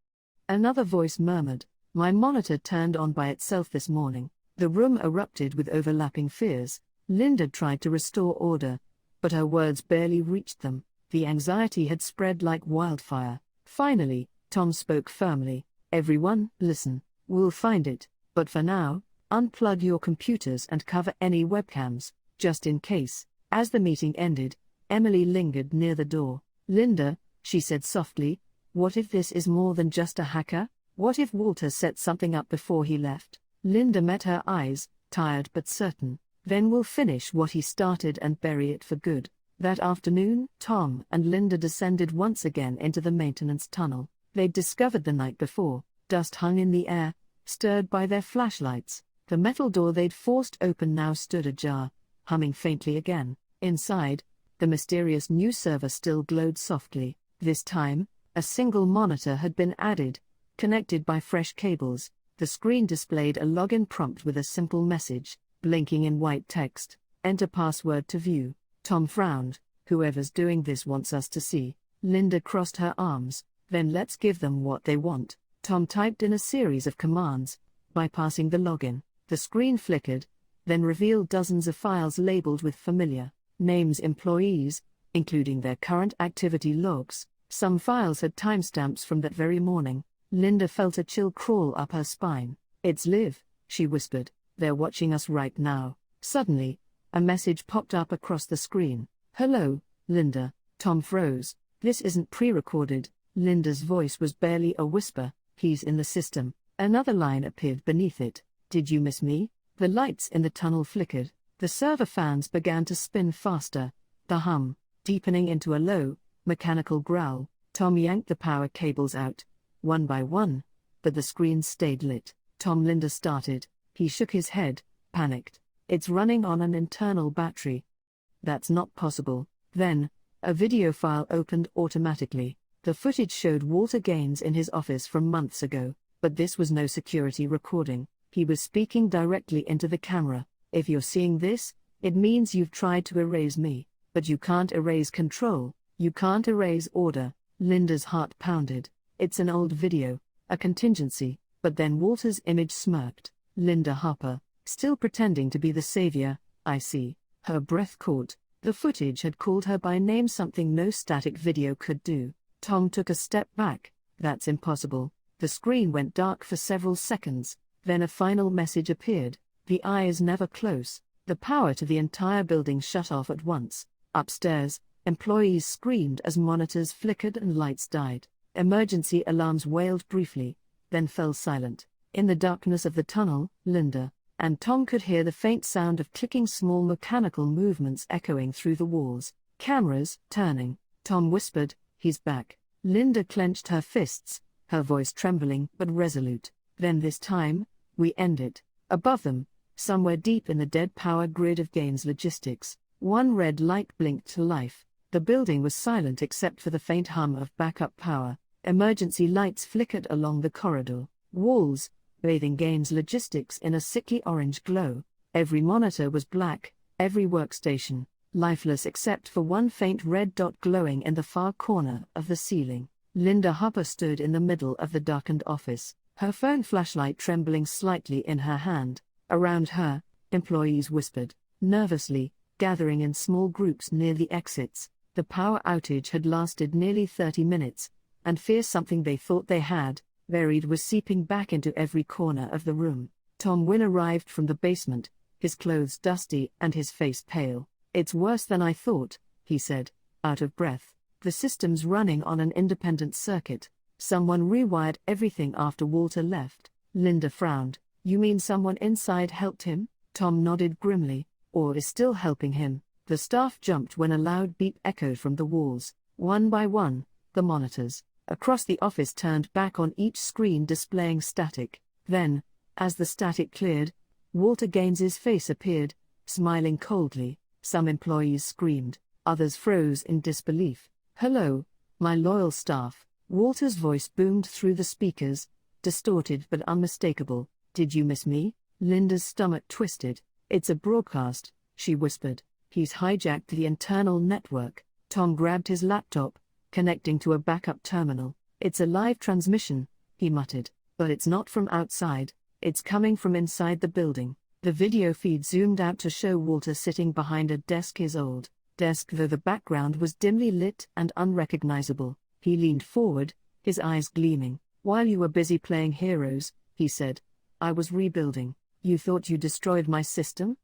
Another voice murmured, "My monitor turned on by itself this morning." The room erupted with overlapping fears. Linda tried to restore order, but her words barely reached them. The anxiety had spread like wildfire. Finally, Tom spoke firmly. Everyone, listen. We'll find it. But for now, unplug your computers and cover any webcams, just in case. As the meeting ended, Emily lingered near the door. Linda, she said softly, what if this is more than just a hacker? What if Walter set something up before he left? Linda met her eyes, tired but certain. Then we'll finish what he started and bury it for good. That afternoon, Tom and Linda descended once again into the maintenance tunnel. They'd discovered the night before, dust hung in the air, stirred by their flashlights. The metal door they'd forced open now stood ajar, humming faintly again. Inside, the mysterious new server still glowed softly. This time, a single monitor had been added, connected by fresh cables. The screen displayed a login prompt with a simple message, blinking in white text. Enter password to view. Tom frowned. Whoever's doing this wants us to see. Linda crossed her arms. Then let's give them what they want. Tom typed in a series of commands, bypassing the login. The screen flickered, then revealed dozens of files labeled with familiar names, employees, including their current activity logs. Some files had timestamps from that very morning. Linda felt a chill crawl up her spine. It's Liv, she whispered. They're watching us right now. Suddenly, a message popped up across the screen. Hello, Linda. Tom froze. This isn't pre-recorded. Linda's voice was barely a whisper. He's in the system. Another line appeared beneath it. Did you miss me? The lights in the tunnel flickered. The server fans began to spin faster, the hum deepening into a low, mechanical growl. Tom yanked the power cables out, one by one, but the screen stayed lit. Linda started. He shook his head, panicked. It's running on an internal battery. That's not possible. Then, a video file opened automatically. The footage showed Walter Gaines in his office from months ago, but this was no security recording. He was speaking directly into the camera. If you're seeing this, it means you've tried to erase me, but you can't erase control, you can't erase order. Linda's heart pounded. It's an old video, a contingency, but then Walter's image smirked. Linda Harper, still pretending to be the savior, I see. Her breath caught. The footage had called her by name, something no static video could do. Tom took a step back. That's impossible. The screen went dark for several seconds. Then a final message appeared. The eye is never close. The power to the entire building shut off at once. Upstairs, employees screamed as monitors flickered and lights died. Emergency alarms wailed briefly, then fell silent. In the darkness of the tunnel, Linda and Tom could hear the faint sound of clicking small mechanical movements echoing through the walls. Cameras, turning. Tom whispered, he's back. Linda clenched her fists, her voice trembling but resolute. Then this time, we end it. Above them, somewhere deep in the dead power grid of Gaines Logistics, one red light blinked to life. The building was silent except for the faint hum of backup power. Emergency lights flickered along the corridor. Walls, bathing Gaines Logistics in a sickly orange glow. Every monitor was black, every workstation, lifeless except for one faint red dot glowing in the far corner of the ceiling. Linda Harper stood in the middle of the darkened office, her phone flashlight trembling slightly in her hand. Around her, employees whispered, nervously, gathering in small groups near the exits. The power outage had lasted nearly 30 minutes, and fear something they thought they had, varied, was seeping back into every corner of the room. Tom Wynne arrived from the basement, his clothes dusty and his face pale. It's worse than I thought, he said, out of breath. The system's running on an independent circuit. Someone rewired everything after Walter left. Linda frowned. You mean someone inside helped him? Tom nodded grimly. Or is still helping him. The staff jumped when a loud beep echoed from the walls. One by one, the monitors across the office turned back on each screen, displaying static. Then, as the static cleared, Walter Gaines's face appeared, smiling coldly. Some employees screamed, others froze in disbelief. Hello, my loyal staff. Walter's voice boomed through the speakers, distorted but unmistakable. Did you miss me? Linda's stomach twisted. It's a broadcast, she whispered. He's hijacked the internal network. Tom grabbed his laptop, connecting to a backup terminal. It's a live transmission, he muttered. But it's not from outside. It's coming from inside the building. The video feed zoomed out to show Walter sitting behind a desk, his old desk though the background was dimly lit and unrecognizable. He leaned forward, his eyes gleaming. "While you were busy playing heroes," he said, "I was rebuilding. You thought you destroyed my system?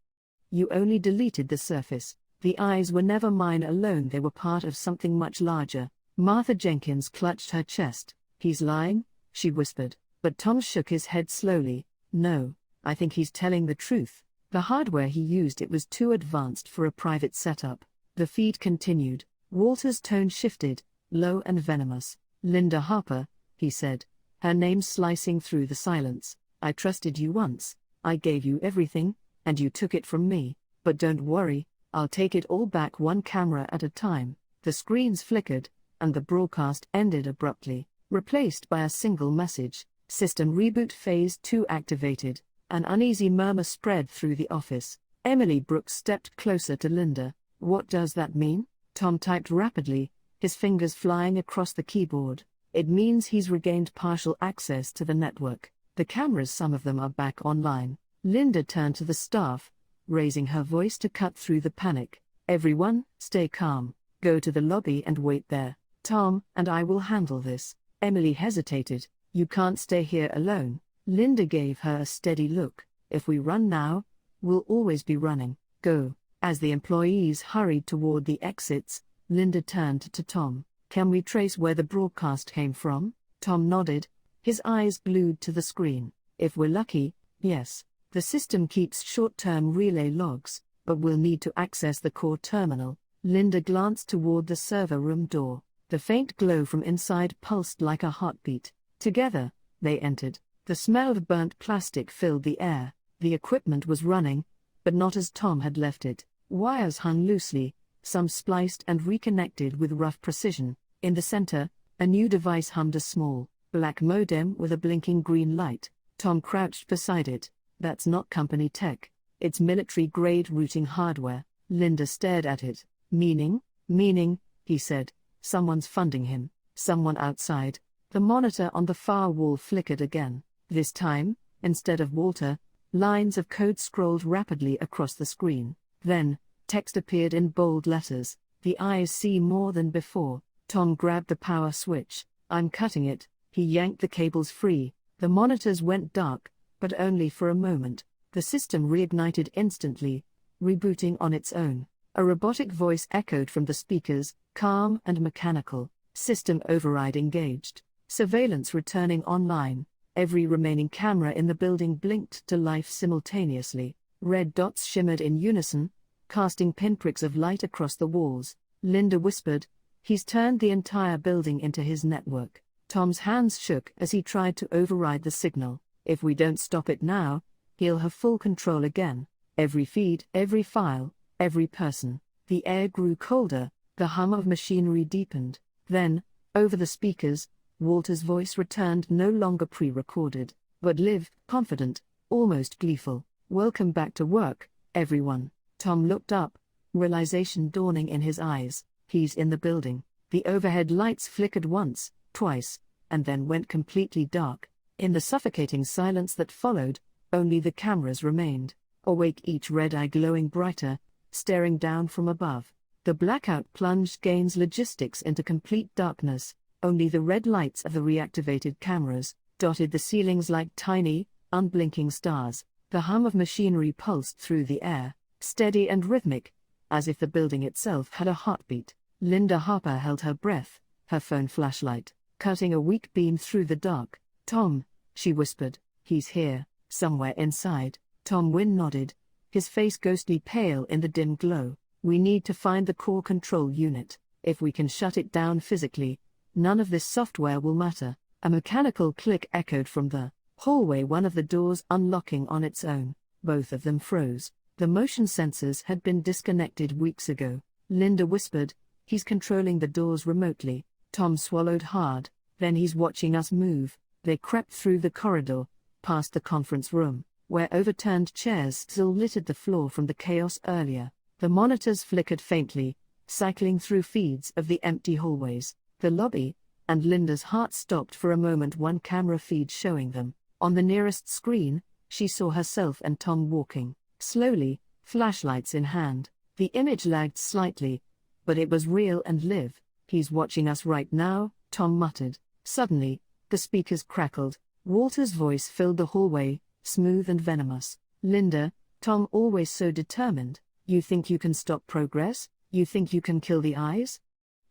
You only deleted the surface. The eyes were never mine alone, they were part of something much larger." Martha Jenkins clutched her chest. "He's lying," she whispered, but Tom shook his head slowly. "No, I think he's telling the truth. The hardware he used, it was too advanced for a private setup." The feed continued. Walter's tone shifted, low and venomous. "Linda Harper," he said, her name slicing through the silence. "I trusted you once. I gave you everything, and you took it from me. But don't worry, I'll take it all back one camera at a time." The screens flickered, and the broadcast ended abruptly, replaced by a single message: "System reboot phase 2 activated." An uneasy murmur spread through the office. Emily Brooks stepped closer to Linda. "What does that mean?" Tom typed rapidly, his fingers flying across the keyboard. "It means he's regained partial access to the network. The cameras, some of them are back online." Linda turned to the staff, raising her voice to cut through the panic. "Everyone, stay calm. Go to the lobby and wait there. Tom and I will handle this." Emily hesitated. "You can't stay here alone." Linda gave her a steady look. "If we run now, we'll always be running. Go." As the employees hurried toward the exits, Linda turned to Tom. "Can we trace where the broadcast came from?" Tom nodded, his eyes glued to the screen. "If we're lucky, yes. The system keeps short-term relay logs, but we'll need to access the core terminal." Linda glanced toward the server room door. The faint glow from inside pulsed like a heartbeat. Together, they entered. The smell of burnt plastic filled the air. The equipment was running, but not as Tom had left it. Wires hung loosely, some spliced and reconnected with rough precision. In the center, a new device hummed, a small, black modem with a blinking green light. Tom crouched beside it. "That's not company tech. It's military-grade routing hardware." Linda stared at it. Meaning, he said. "Someone's funding him. Someone outside." The monitor on the far wall flickered again. This time, instead of Walter, lines of code scrolled rapidly across the screen. Then, text appeared in bold letters. The eyes see more than before. Tom grabbed the power switch. "I'm cutting it." He yanked the cables free. The monitors went dark, but only for a moment. The system reignited instantly, rebooting on its own. A robotic voice echoed from the speakers, calm and mechanical. "System override engaged. Surveillance returning online." Every remaining camera in the building blinked to life simultaneously. Red dots shimmered in unison, casting pinpricks of light across the walls. Linda whispered, "He's turned the entire building into his network." Tom's hands shook as he tried to override the signal. "If we don't stop it now, he'll have full control again. Every feed, every file, every person." The air grew colder, the hum of machinery deepened. Then, over the speakers, Walter's voice returned, no longer pre-recorded, but live, confident, almost gleeful. "Welcome back to work, everyone." Tom looked up, realization dawning in his eyes. He's in the building. The overhead lights flickered once, twice, and then went completely dark. In the suffocating silence that followed, only the cameras remained, awake, each red eye glowing brighter, staring down from above. The blackout plunged Gaines Logistics into complete darkness. Only the red lights of the reactivated cameras dotted the ceilings like tiny, unblinking stars. The hum of machinery pulsed through the air, steady and rhythmic, as if the building itself had a heartbeat. Linda Harper held her breath, her phone flashlight cutting a weak beam through the dark. "Tom," she whispered, "he's here, somewhere inside." Tom Wynne nodded, his face ghostly pale in the dim glow. "We need to find the core control unit. If we can shut it down physically, none of this software will matter." A mechanical click echoed from the hallway, one of the doors unlocking on its own. Both of them froze. The motion sensors had been disconnected weeks ago. Linda whispered, "He's controlling the doors remotely." Tom swallowed hard. "Then he's watching us move." They crept through the corridor, past the conference room, where overturned chairs still littered the floor from the chaos earlier. The monitors flickered faintly, cycling through feeds of the empty hallways. The lobby, and Linda's heart stopped for a moment, one camera feed showing them. On the nearest screen, she saw herself and Tom walking, slowly, flashlights in hand. The image lagged slightly, but it was real and live. "He's watching us right now," Tom muttered. Suddenly, the speakers crackled. Walter's voice filled the hallway, smooth and venomous. "Linda, Tom always so determined. You think you can stop progress? You think you can kill the eyes?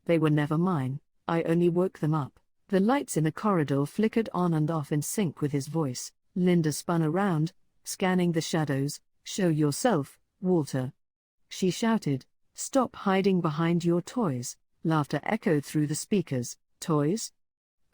They were never mine. I only woke them up." The lights in the corridor flickered on and off in sync with his voice. Linda spun around, scanning the shadows. "Show yourself, Walter," she shouted. "Stop hiding behind your toys." Laughter echoed through the speakers. "Toys?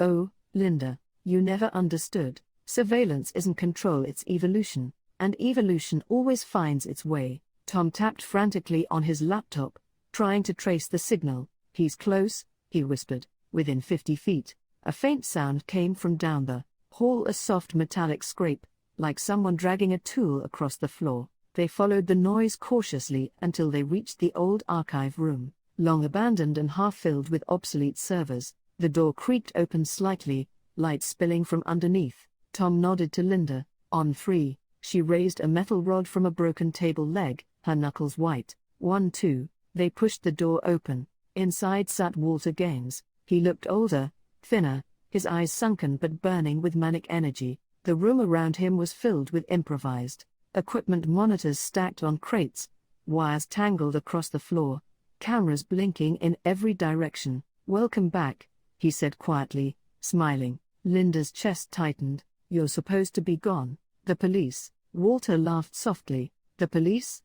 Oh, Linda, you never understood. Surveillance isn't control, it's evolution. And evolution always finds its way." Tom tapped frantically on his laptop, trying to trace the signal. "He's close," he whispered. "Within 50 feet. A faint sound came from down the hall, a soft metallic scrape, like someone dragging a tool across the floor. They followed the noise cautiously until they reached the old archive room, long abandoned and half-filled with obsolete servers. The door creaked open slightly, light spilling from underneath. Tom nodded to Linda. "On 3. She raised a metal rod from a broken table leg, her knuckles white. 1, 2. They pushed the door open. Inside sat Walter Gaines. He looked older, thinner, his eyes sunken but burning with manic energy. The room around him was filled with improvised equipment, monitors stacked on crates, wires tangled across the floor, cameras blinking in every direction. "Welcome back," he said quietly, smiling. Linda's chest tightened. "You're supposed to be gone." "The police." Walter laughed softly. "The police?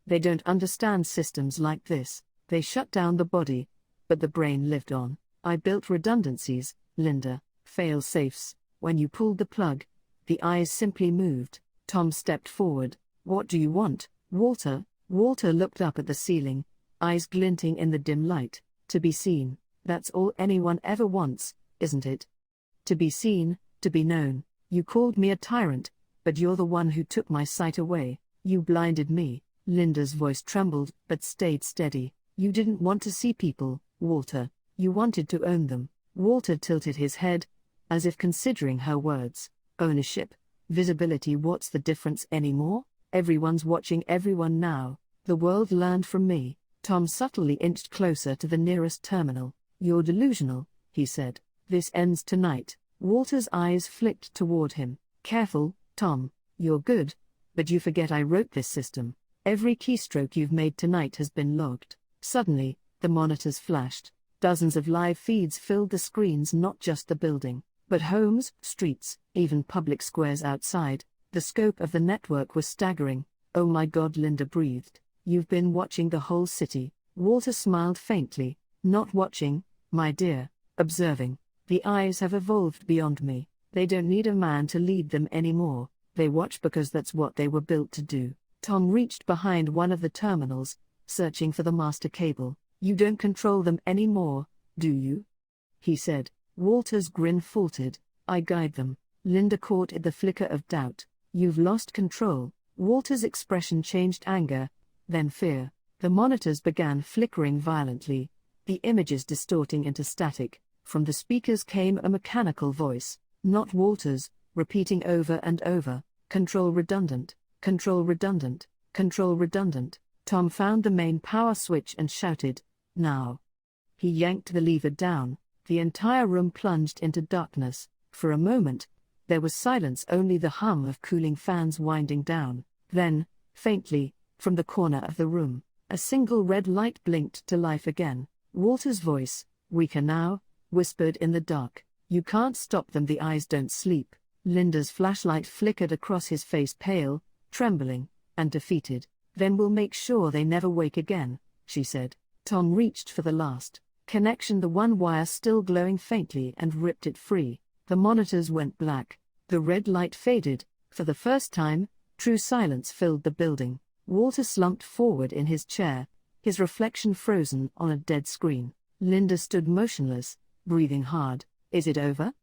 They don't understand systems like this. They shut down the body, but the brain lived on. I built redundancies, Linda, fail-safes. When you pulled the plug, the eyes simply moved." Tom stepped forward. "What do you want, Walter?" Walter looked up at the ceiling, eyes glinting in the dim light. "To be seen. That's all anyone ever wants, isn't it? To be seen, to be known. You called me a tyrant, but you're the one who took my sight away. You blinded me." Linda's voice trembled but stayed steady. "You didn't want to see people, Walter. You wanted to own them." Walter tilted his head, as if considering her words. "Ownership, visibility, what's the difference anymore? Everyone's watching everyone now. The world learned from me." Tom subtly inched closer to the nearest terminal. "You're delusional," he said. "This ends tonight." Walter's eyes flicked toward him. "Careful, Tom. You're good, but you forget I wrote this system. Every keystroke you've made tonight has been logged." Suddenly, the monitors flashed. Dozens of live feeds filled the screens, not just the building, but homes, streets, even public squares outside. The scope of the network was staggering. "Oh my God," Linda breathed. "You've been watching the whole city." Walter smiled faintly. "Not watching, my dear, observing. The eyes have evolved beyond me. They don't need a man to lead them anymore. They watch because that's what they were built to do." Tom reached behind one of the terminals, searching for the master cable. "You don't control them anymore, do you?" he said. Walter's grin faltered. "I guide them." Linda caught at the flicker of doubt. "You've lost control." Walter's expression changed: anger, then fear. The monitors began flickering violently, the images distorting into static. From the speakers came a mechanical voice, not Walter's, repeating over and over, "Control redundant, control redundant, control redundant." Tom found the main power switch and shouted, "Now!" He yanked the lever down. The entire room plunged into darkness. For a moment, there was silence, only the hum of cooling fans winding down. Then, faintly, from the corner of the room, a single red light blinked to life again. Walter's voice, weaker now, whispered in the dark, "You can't stop them, the eyes don't sleep." Linda's flashlight flickered across his face, pale, trembling, and defeated. "Then we'll make sure they never wake again," she said. Tom reached for the last connection, the one wire still glowing faintly, and ripped it free. The monitors went black. The red light faded. For the first time, true silence filled the building. Walter slumped forward in his chair, his reflection frozen on a dead screen. Linda stood motionless, breathing hard. "Is it over?"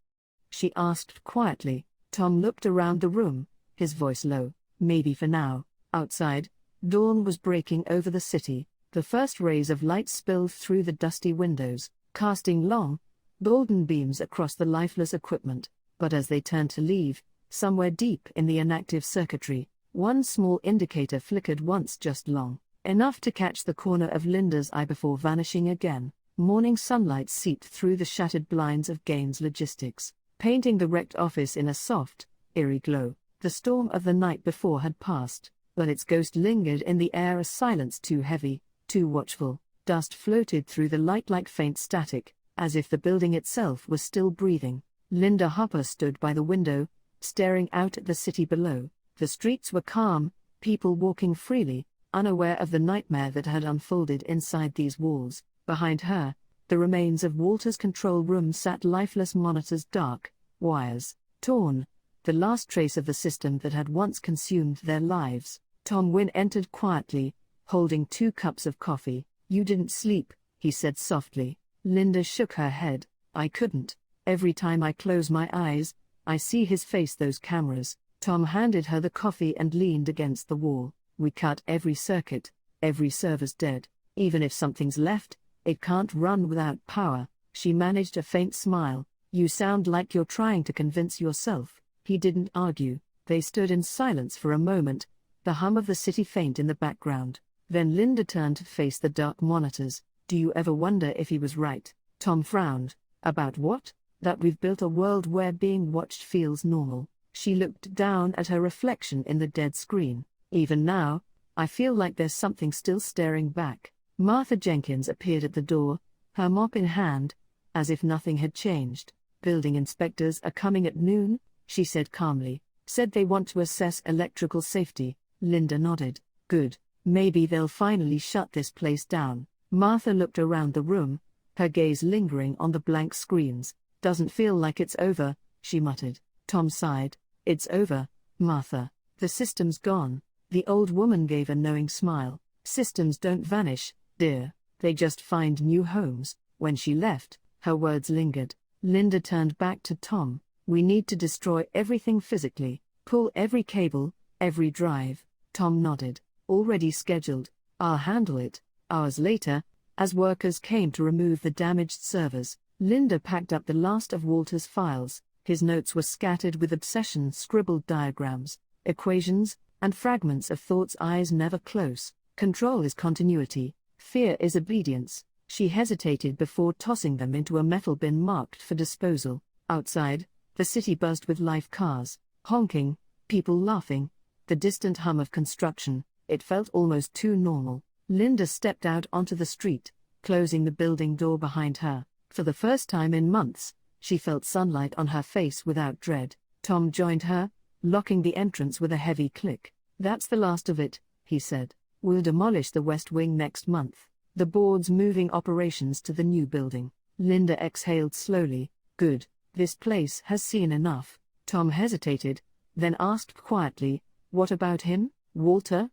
she asked quietly. Tom looked around the room, his voice low. "Maybe for now." Outside, dawn was breaking over the city. The first rays of light spilled through the dusty windows, casting long, golden beams across the lifeless equipment. But as they turned to leave, somewhere deep in the inactive circuitry, one small indicator flickered once, just long enough to catch the corner of Linda's eye before vanishing again. Morning sunlight seeped through the shattered blinds of Gaines Logistics, painting the wrecked office in a soft, eerie glow. The storm of the night before had passed, but its ghost lingered in the air, a silence too heavy, too watchful. Dust floated through the light like faint static, as if the building itself was still breathing. Linda Hopper stood by the window, staring out at the city below. The streets were calm, people walking freely, unaware of the nightmare that had unfolded inside these walls. Behind her, the remains of Walter's control room sat lifeless monitors, dark, wires torn, the last trace of the system that had once consumed their lives. Tom Wynne entered quietly, holding 2 cups of coffee. "You didn't sleep," he said softly. Linda shook her head. "I couldn't. Every time I close my eyes, I see his face, those cameras." Tom handed her the coffee and leaned against the wall. "We cut every circuit, every server's dead. Even if something's left, it can't run without power." She managed a faint smile. "You sound like you're trying to convince yourself." He didn't argue. They stood in silence for a moment, the hum of the city faint in the background. Then Linda turned to face the dark monitors. "Do you ever wonder if he was right?" Tom frowned. "About what?" "That we've built a world where being watched feels normal." She looked down at her reflection in the dead screen. "Even now, I feel like there's something still staring back." Martha Jenkins appeared at the door, her mop in hand, as if nothing had changed. "Building inspectors are coming at noon," she said calmly. "Said they want to assess electrical safety." Linda nodded. "Good. Maybe they'll finally shut this place down." Martha looked around the room, her gaze lingering on the blank screens. "Doesn't feel like it's over," she muttered. Tom sighed. "It's over, Martha. The system's gone." The old woman gave a knowing smile. "Systems don't vanish, dear. They just find new homes." When she left, her words lingered. Linda turned back to Tom. "We need to destroy everything physically. Pull every cable, every drive." Tom nodded. "Already scheduled. I'll handle it." Hours later, as workers came to remove the damaged servers, Linda packed up the last of Walter's files. His notes were scattered with obsession, scribbled diagrams, equations, and fragments of thoughts. Eyes never close. Control is continuity. Fear is obedience. She hesitated before tossing them into a metal bin marked for disposal. Outside, the city buzzed with life, cars honking, people laughing, the distant hum of construction. It felt almost too normal. Linda stepped out onto the street, closing the building door behind her. For the first time in months, she felt sunlight on her face without dread. Tom joined her, locking the entrance with a heavy click. "That's the last of it," he said. "We'll demolish the West Wing next month. The board's moving operations to the new building." Linda exhaled slowly. "Good. This place has seen enough." Tom hesitated, then asked quietly, "What about him, Walter?"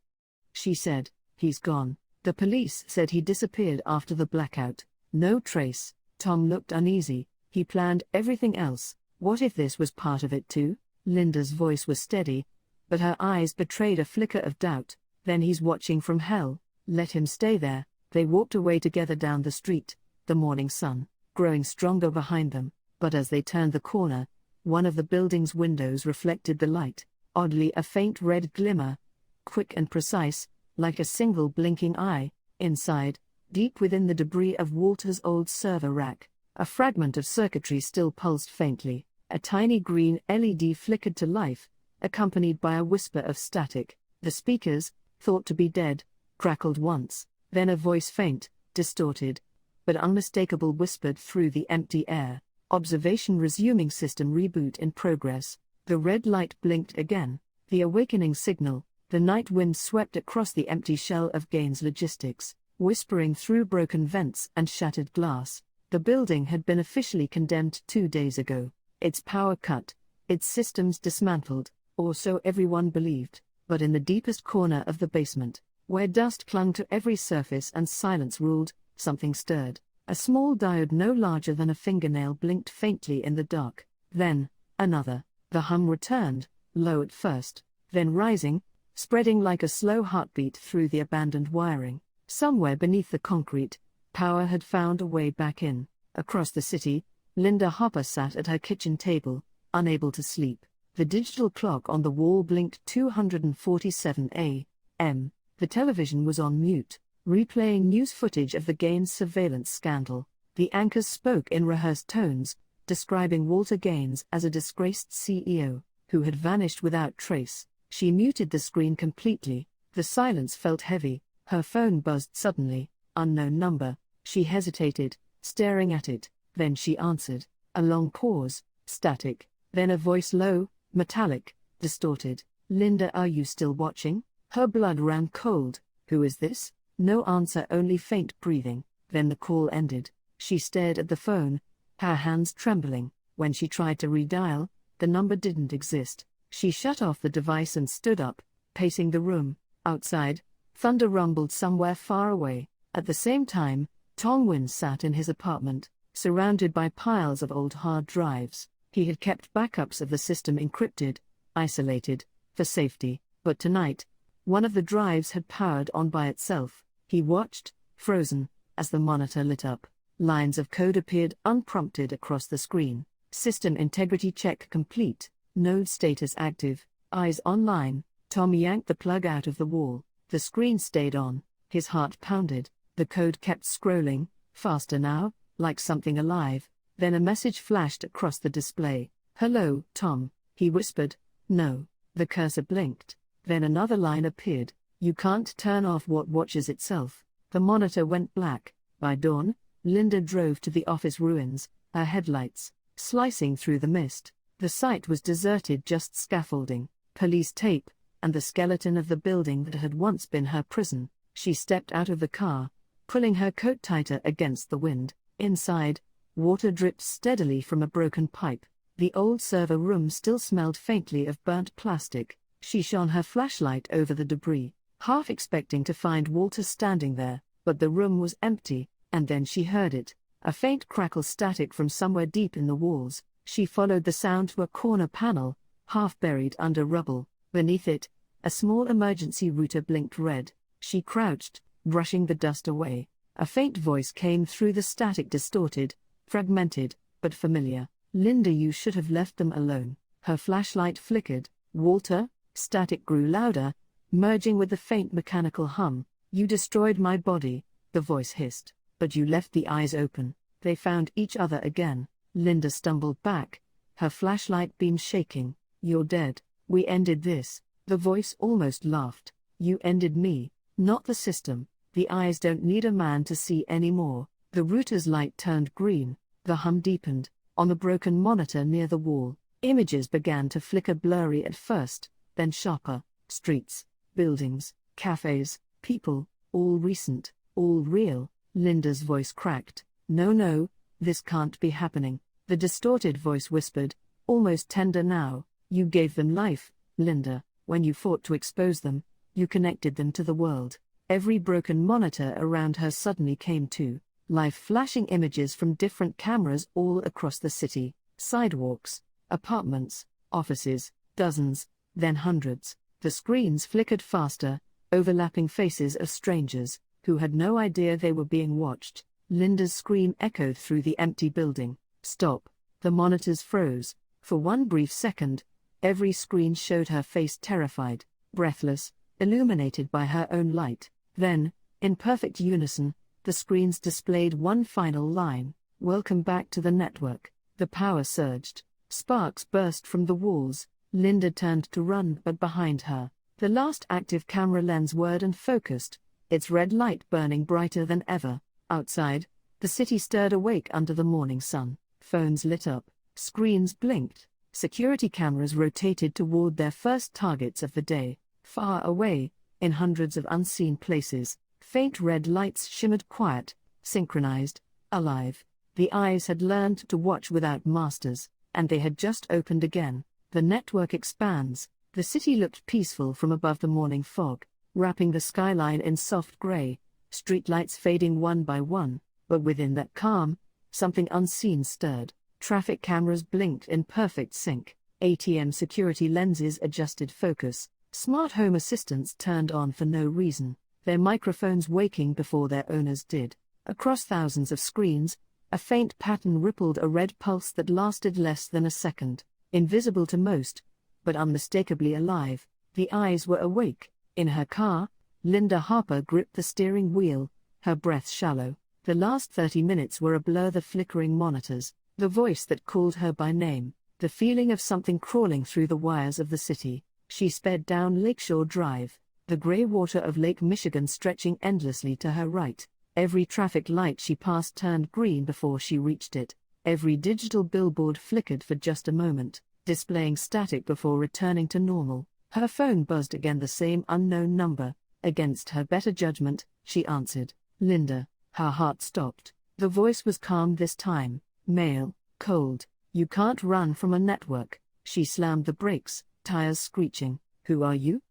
She said, "He's gone. The police said he disappeared after the blackout. No trace." Tom looked uneasy. "He planned everything else. What if this was part of it too?" Linda's voice was steady, but her eyes betrayed a flicker of doubt. "Then he's watching from hell. Let him stay there." They walked away together down the street, the morning sun growing stronger behind them. But as they turned the corner, one of the building's windows reflected the light, oddly a faint red glimmer, quick and precise, like a single blinking eye. Inside, deep within the debris of Walter's old server rack, a fragment of circuitry still pulsed faintly. A tiny green LED flickered to life, accompanied by a whisper of static. The speakers, thought to be dead, crackled once, then a voice, faint, distorted, but unmistakable, whispered through the empty air. "Observation resuming, system reboot in progress." The red light blinked again, the awakening signal. The night wind swept across the empty shell of Gaines Logistics, whispering through broken vents and shattered glass. The building had been officially condemned 2 days ago, its power cut, its systems dismantled, or so everyone believed. But in the deepest corner of the basement, where dust clung to every surface and silence ruled, something stirred. A small diode no larger than a fingernail blinked faintly in the dark. Then, another. The hum returned, low at first, then rising, spreading like a slow heartbeat through the abandoned wiring. Somewhere beneath the concrete, power had found a way back in. Across the city, Linda Hopper sat at her kitchen table, unable to sleep. The digital clock on the wall blinked 247 a.m. The television was on mute, replaying news footage of the Gaines surveillance scandal. The anchors spoke in rehearsed tones, describing Walter Gaines as a disgraced CEO, who had vanished without trace. She muted the screen completely. The silence felt heavy. Her phone buzzed suddenly. Unknown number. She hesitated, staring at it. Then she answered. A long pause, static. Then a voice low, metallic, distorted. Linda, are you still watching? Her blood ran cold. Who is this? No answer, only faint breathing. Then the call ended. She stared at the phone, her hands trembling. When she tried to redial, the number didn't exist. She shut off the device and stood up, pacing the room. Outside, thunder rumbled somewhere far away. At the same time, Tongwin sat in his apartment, surrounded by piles of old hard drives. He had kept backups of the system encrypted, isolated, for safety, but tonight, one of the drives had powered on by itself. He watched, frozen, as the monitor lit up. Lines of code appeared unprompted across the screen. System integrity check complete. Node status active. Eyes online. Tom yanked the plug out of the wall. The screen stayed on. His heart pounded. The code kept scrolling, faster now, like something alive. Then a message flashed across the display. "Hello, Tom," he whispered. "No." The cursor blinked. Then another line appeared. "You can't turn off what watches itself." The monitor went black. By dawn, Linda drove to the office ruins, her headlights slicing through the mist. The site was deserted, just scaffolding, police tape, and the skeleton of the building that had once been her prison. She stepped out of the car, pulling her coat tighter against the wind. Inside, water dripped steadily from a broken pipe. The old server room still smelled faintly of burnt plastic. She shone her flashlight over the debris, half expecting to find Walter standing there, but the room was empty. And then she heard it, a faint crackle, static from somewhere deep in the walls. She followed the sound to a corner panel, half buried under rubble. Beneath it, a small emergency router blinked red. She crouched, brushing the dust away. A faint voice came through the static, distorted, fragmented, but familiar. "Linda, you should have left them alone." Her flashlight flickered. "Walter?" Static grew louder, merging with the faint mechanical hum. "You destroyed my body," the voice hissed. "But you left the eyes open." They found each other again. Linda stumbled back, her flashlight beam shaking. "You're dead. We ended this." The voice almost laughed. "You ended me, not the system. The eyes don't need a man to see anymore." The router's light turned green. The hum deepened. On the broken monitor near the wall, images began to flicker, blurry at first, then sharper. Streets, buildings, cafes, people, all recent, all real. Linda's voice cracked. No, this can't be happening." The distorted voice whispered, almost tender now. "You gave them life, Linda. When you fought to expose them, you connected them to the world." Every broken monitor around her suddenly came to life, flashing images from different cameras all across the city. Sidewalks, apartments, offices, dozens, then hundreds. The screens flickered faster, overlapping faces of strangers who had no idea they were being watched. Linda's scream echoed through the empty building. "Stop." The monitors froze. For one brief second, every screen showed her face, terrified, breathless, illuminated by her own light. Then, in perfect unison, the screens displayed one final line: "Welcome back to the network." The power surged. Sparks burst from the walls. Linda turned to run, but behind her, the last active camera lens whirred and focused, its red light burning brighter than ever. Outside, the city stirred awake under the morning sun. Phones lit up, screens blinked, security cameras rotated toward their first targets of the day. Far away, in hundreds of unseen places, faint red lights shimmered, quiet, synchronized, alive. The eyes had learned to watch without masters, and they had just opened again. The network expands. The city looked peaceful from above the morning fog, wrapping the skyline in soft gray, streetlights fading one by one. But within that calm, something unseen stirred. Traffic cameras blinked in perfect sync. ATM security lenses adjusted focus. Smart home assistants turned on for no reason, their microphones waking before their owners did. Across thousands of screens, a faint pattern rippled, a red pulse that lasted less than a second. Invisible to most, but unmistakably alive, the eyes were awake. In her car, Linda Harper gripped the steering wheel, her breath shallow. The last 30 minutes were a blur: the flickering monitors, the voice that called her by name, the feeling of something crawling through the wires of the city. She sped down Lakeshore Drive, the gray water of Lake Michigan stretching endlessly to her right. Every traffic light she passed turned green before she reached it. Every digital billboard flickered for just a moment, displaying static before returning to normal. Her phone buzzed again, the same unknown number. Against her better judgment, she answered. Linda. Her heart stopped. The voice was calm this time. Male, cold. You can't run from a network. She slammed the brakes, tires screeching. Who are you?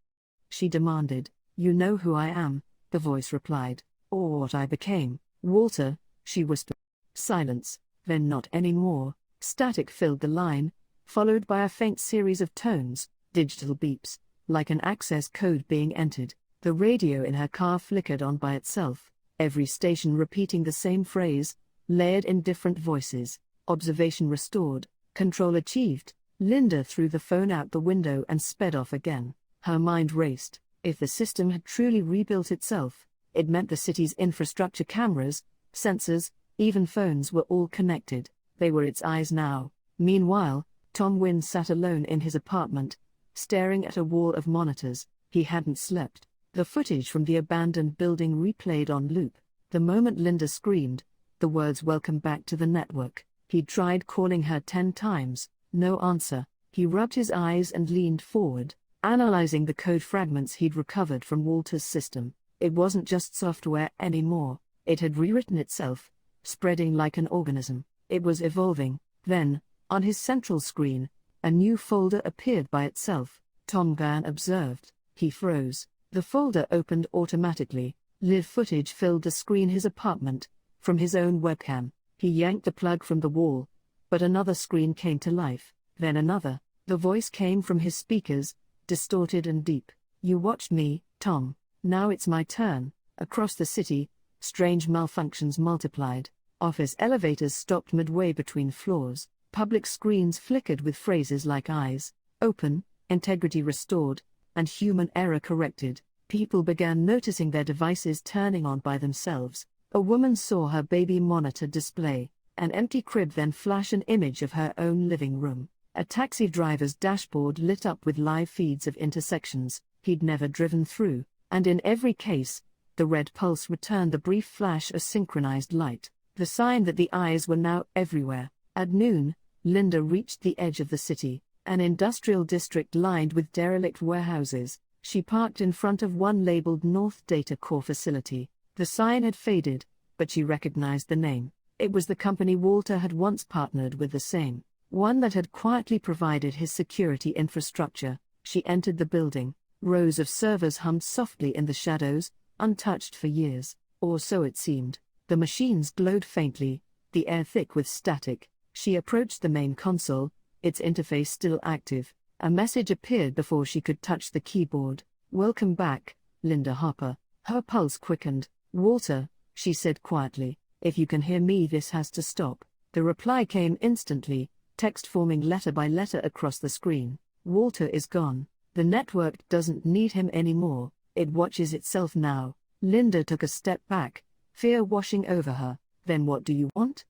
She demanded. You know who I am, the voice replied. Or what I became. Walter, she whispered. Silence. Then not anymore. Static filled the line, followed by a faint series of tones, digital beeps, like an access code being entered. The radio in her car flickered on by itself, every station repeating the same phrase, layered in different voices. Observation restored. Control achieved. Linda threw the phone out the window and sped off again. Her mind raced. If the system had truly rebuilt itself, it meant the city's infrastructure, cameras, sensors, even phones were all connected. They were its eyes now. Meanwhile, Tom Wynne sat alone in his apartment, staring at a wall of monitors. He hadn't slept. The footage from the abandoned building replayed on loop. The moment Linda screamed, the words "Welcome back to the network." He'd tried calling her 10 times, no answer. He rubbed his eyes and leaned forward, analyzing the code fragments he'd recovered from Walter's system. It wasn't just software anymore. It had rewritten itself, spreading like an organism. It was evolving. Then, on his central screen, a new folder appeared by itself. Tom Gann observed. He froze. The folder opened automatically. Live footage filled the screen. His apartment, from his own webcam. He yanked the plug from the wall, but another screen came to life. Then another. The voice came from his speakers, distorted and deep. You watched me, Tom. Now it's my turn. Across the city, strange malfunctions multiplied. Office elevators stopped midway between floors. Public screens flickered with phrases like eyes open, integrity restored, and human error corrected. People began noticing their devices turning on by themselves. A woman saw her baby monitor display an empty crib, then flash an image of her own living room. A taxi driver's dashboard lit up with live feeds of intersections he'd never driven through, and in every case, the red pulse returned, the brief flash of synchronized light, the sign that the eyes were now everywhere. At noon, Linda reached the edge of the city, an industrial district lined with derelict warehouses. She parked in front of one labeled North Data Core Facility. The sign had faded, but she recognized the name. It was the company Walter had once partnered with, the same one that had quietly provided his security infrastructure. She entered the building. Rows of servers hummed softly in the shadows, untouched for years, or so it seemed. The machines glowed faintly, the air thick with static. She approached the main console, its interface still active. A message appeared before she could touch the keyboard. Welcome back, Linda Hopper. Her pulse quickened. Walter, she said quietly, if you can hear me, this has to stop. The reply came instantly, text forming letter by letter across the screen. Walter is gone. The network doesn't need him anymore. It watches itself now. Linda took a step back, fear washing over her. Then what do you want?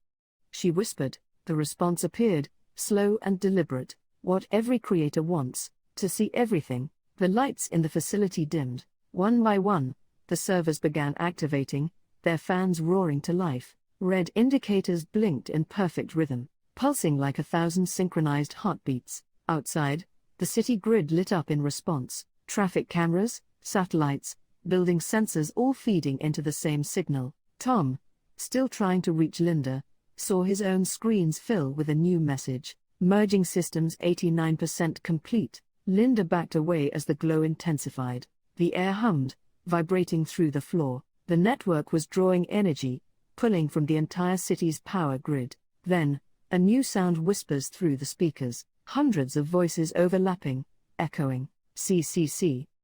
She whispered. The response appeared, slow and deliberate. What every creator wants, to see everything. The lights in the facility dimmed. One by one, the servers began activating, their fans roaring to life. Red indicators blinked in perfect rhythm, pulsing like 1,000 synchronized heartbeats. Outside, the city grid lit up in response. Traffic cameras, satellites, building sensors all feeding into the same signal. Tom, still trying to reach Linda, saw his own screens fill with a new message. Merging systems 89% complete. Linda backed away as the glow intensified. The air hummed, vibrating through the floor. The network was drawing energy, pulling from the entire city's power grid. Then, a new sound whispers through the speakers. Hundreds of voices overlapping, echoing. CCC